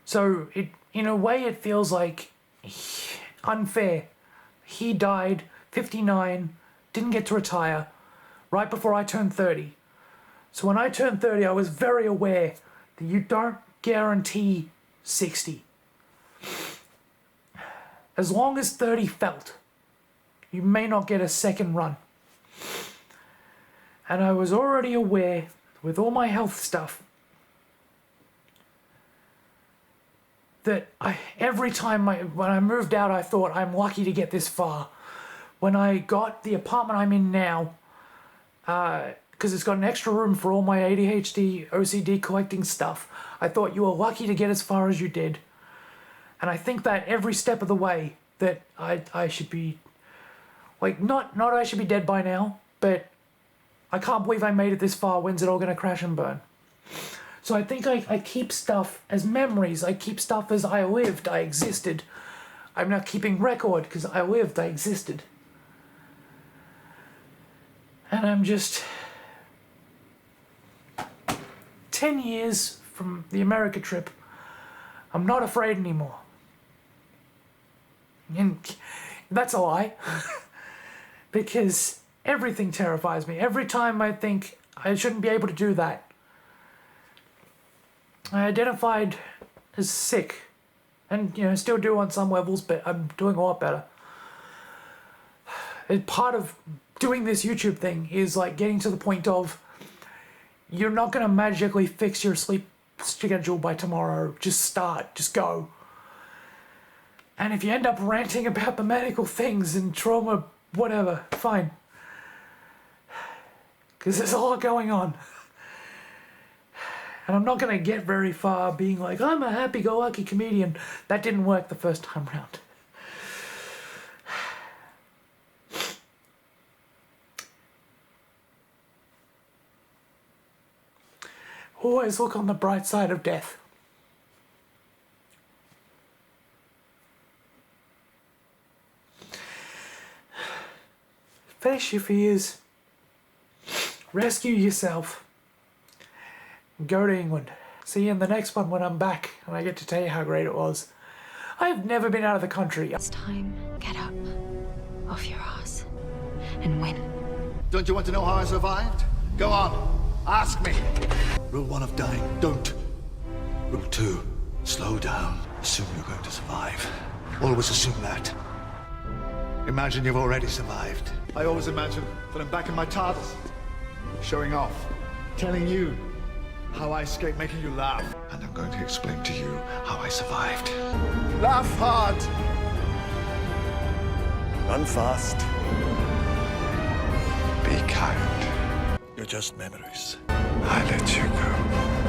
So in a way, it feels like unfair. He died 59, didn't get to retire, right before I turned 30. So when I turned 30, I was very aware that you don't guarantee 60. As long as 30 felt, you may not get a second run. And I was already aware, with all my health stuff, that every time when I moved out, I thought, I'm lucky to get this far. When I got the apartment I'm in now, because it's got an extra room for all my ADHD, OCD collecting stuff, I thought you were lucky to get as far as you did. And I think that every step of the way that I should be, like, not I should be dead by now, but I can't believe I made it this far. When's it all going to crash and burn? So I think I keep stuff as memories. I keep stuff as I lived, I existed. I'm not keeping record because I lived, I existed. And I'm just 10 years from the America trip. I'm not afraid anymore. And that's a lie. Because everything terrifies me. Every time I think I shouldn't be able to do that, I identified as sick, and still do on some levels, but I'm doing a lot better. part of doing this YouTube thing is like getting to the point of you're not going to magically fix your sleep schedule by tomorrow. Just start, just go. And if you end up ranting about the medical things and trauma, whatever, fine. Because there's a lot going on. And I'm not going to get very far being like, I'm a happy-go-lucky comedian. That didn't work the first time round. Always look on the bright side of death. Face your fears. Rescue yourself. Go to England. See you in the next one when I'm back and I get to tell you how great it was. I've never been out of the country. It's time. Get up. Off your ass. And win. Don't you want to know how I survived? Go on. Ask me. Rule 1 of dying, don't. Rule 2, slow down. Assume you're going to survive. Always assume that. Imagine you've already survived. I always imagine that I'm back in my TARDIS, showing off, telling you how I escaped making you laugh. And I'm going to explain to you how I survived. Laugh hard. Run fast. Be kind. You're just memories. I let you go.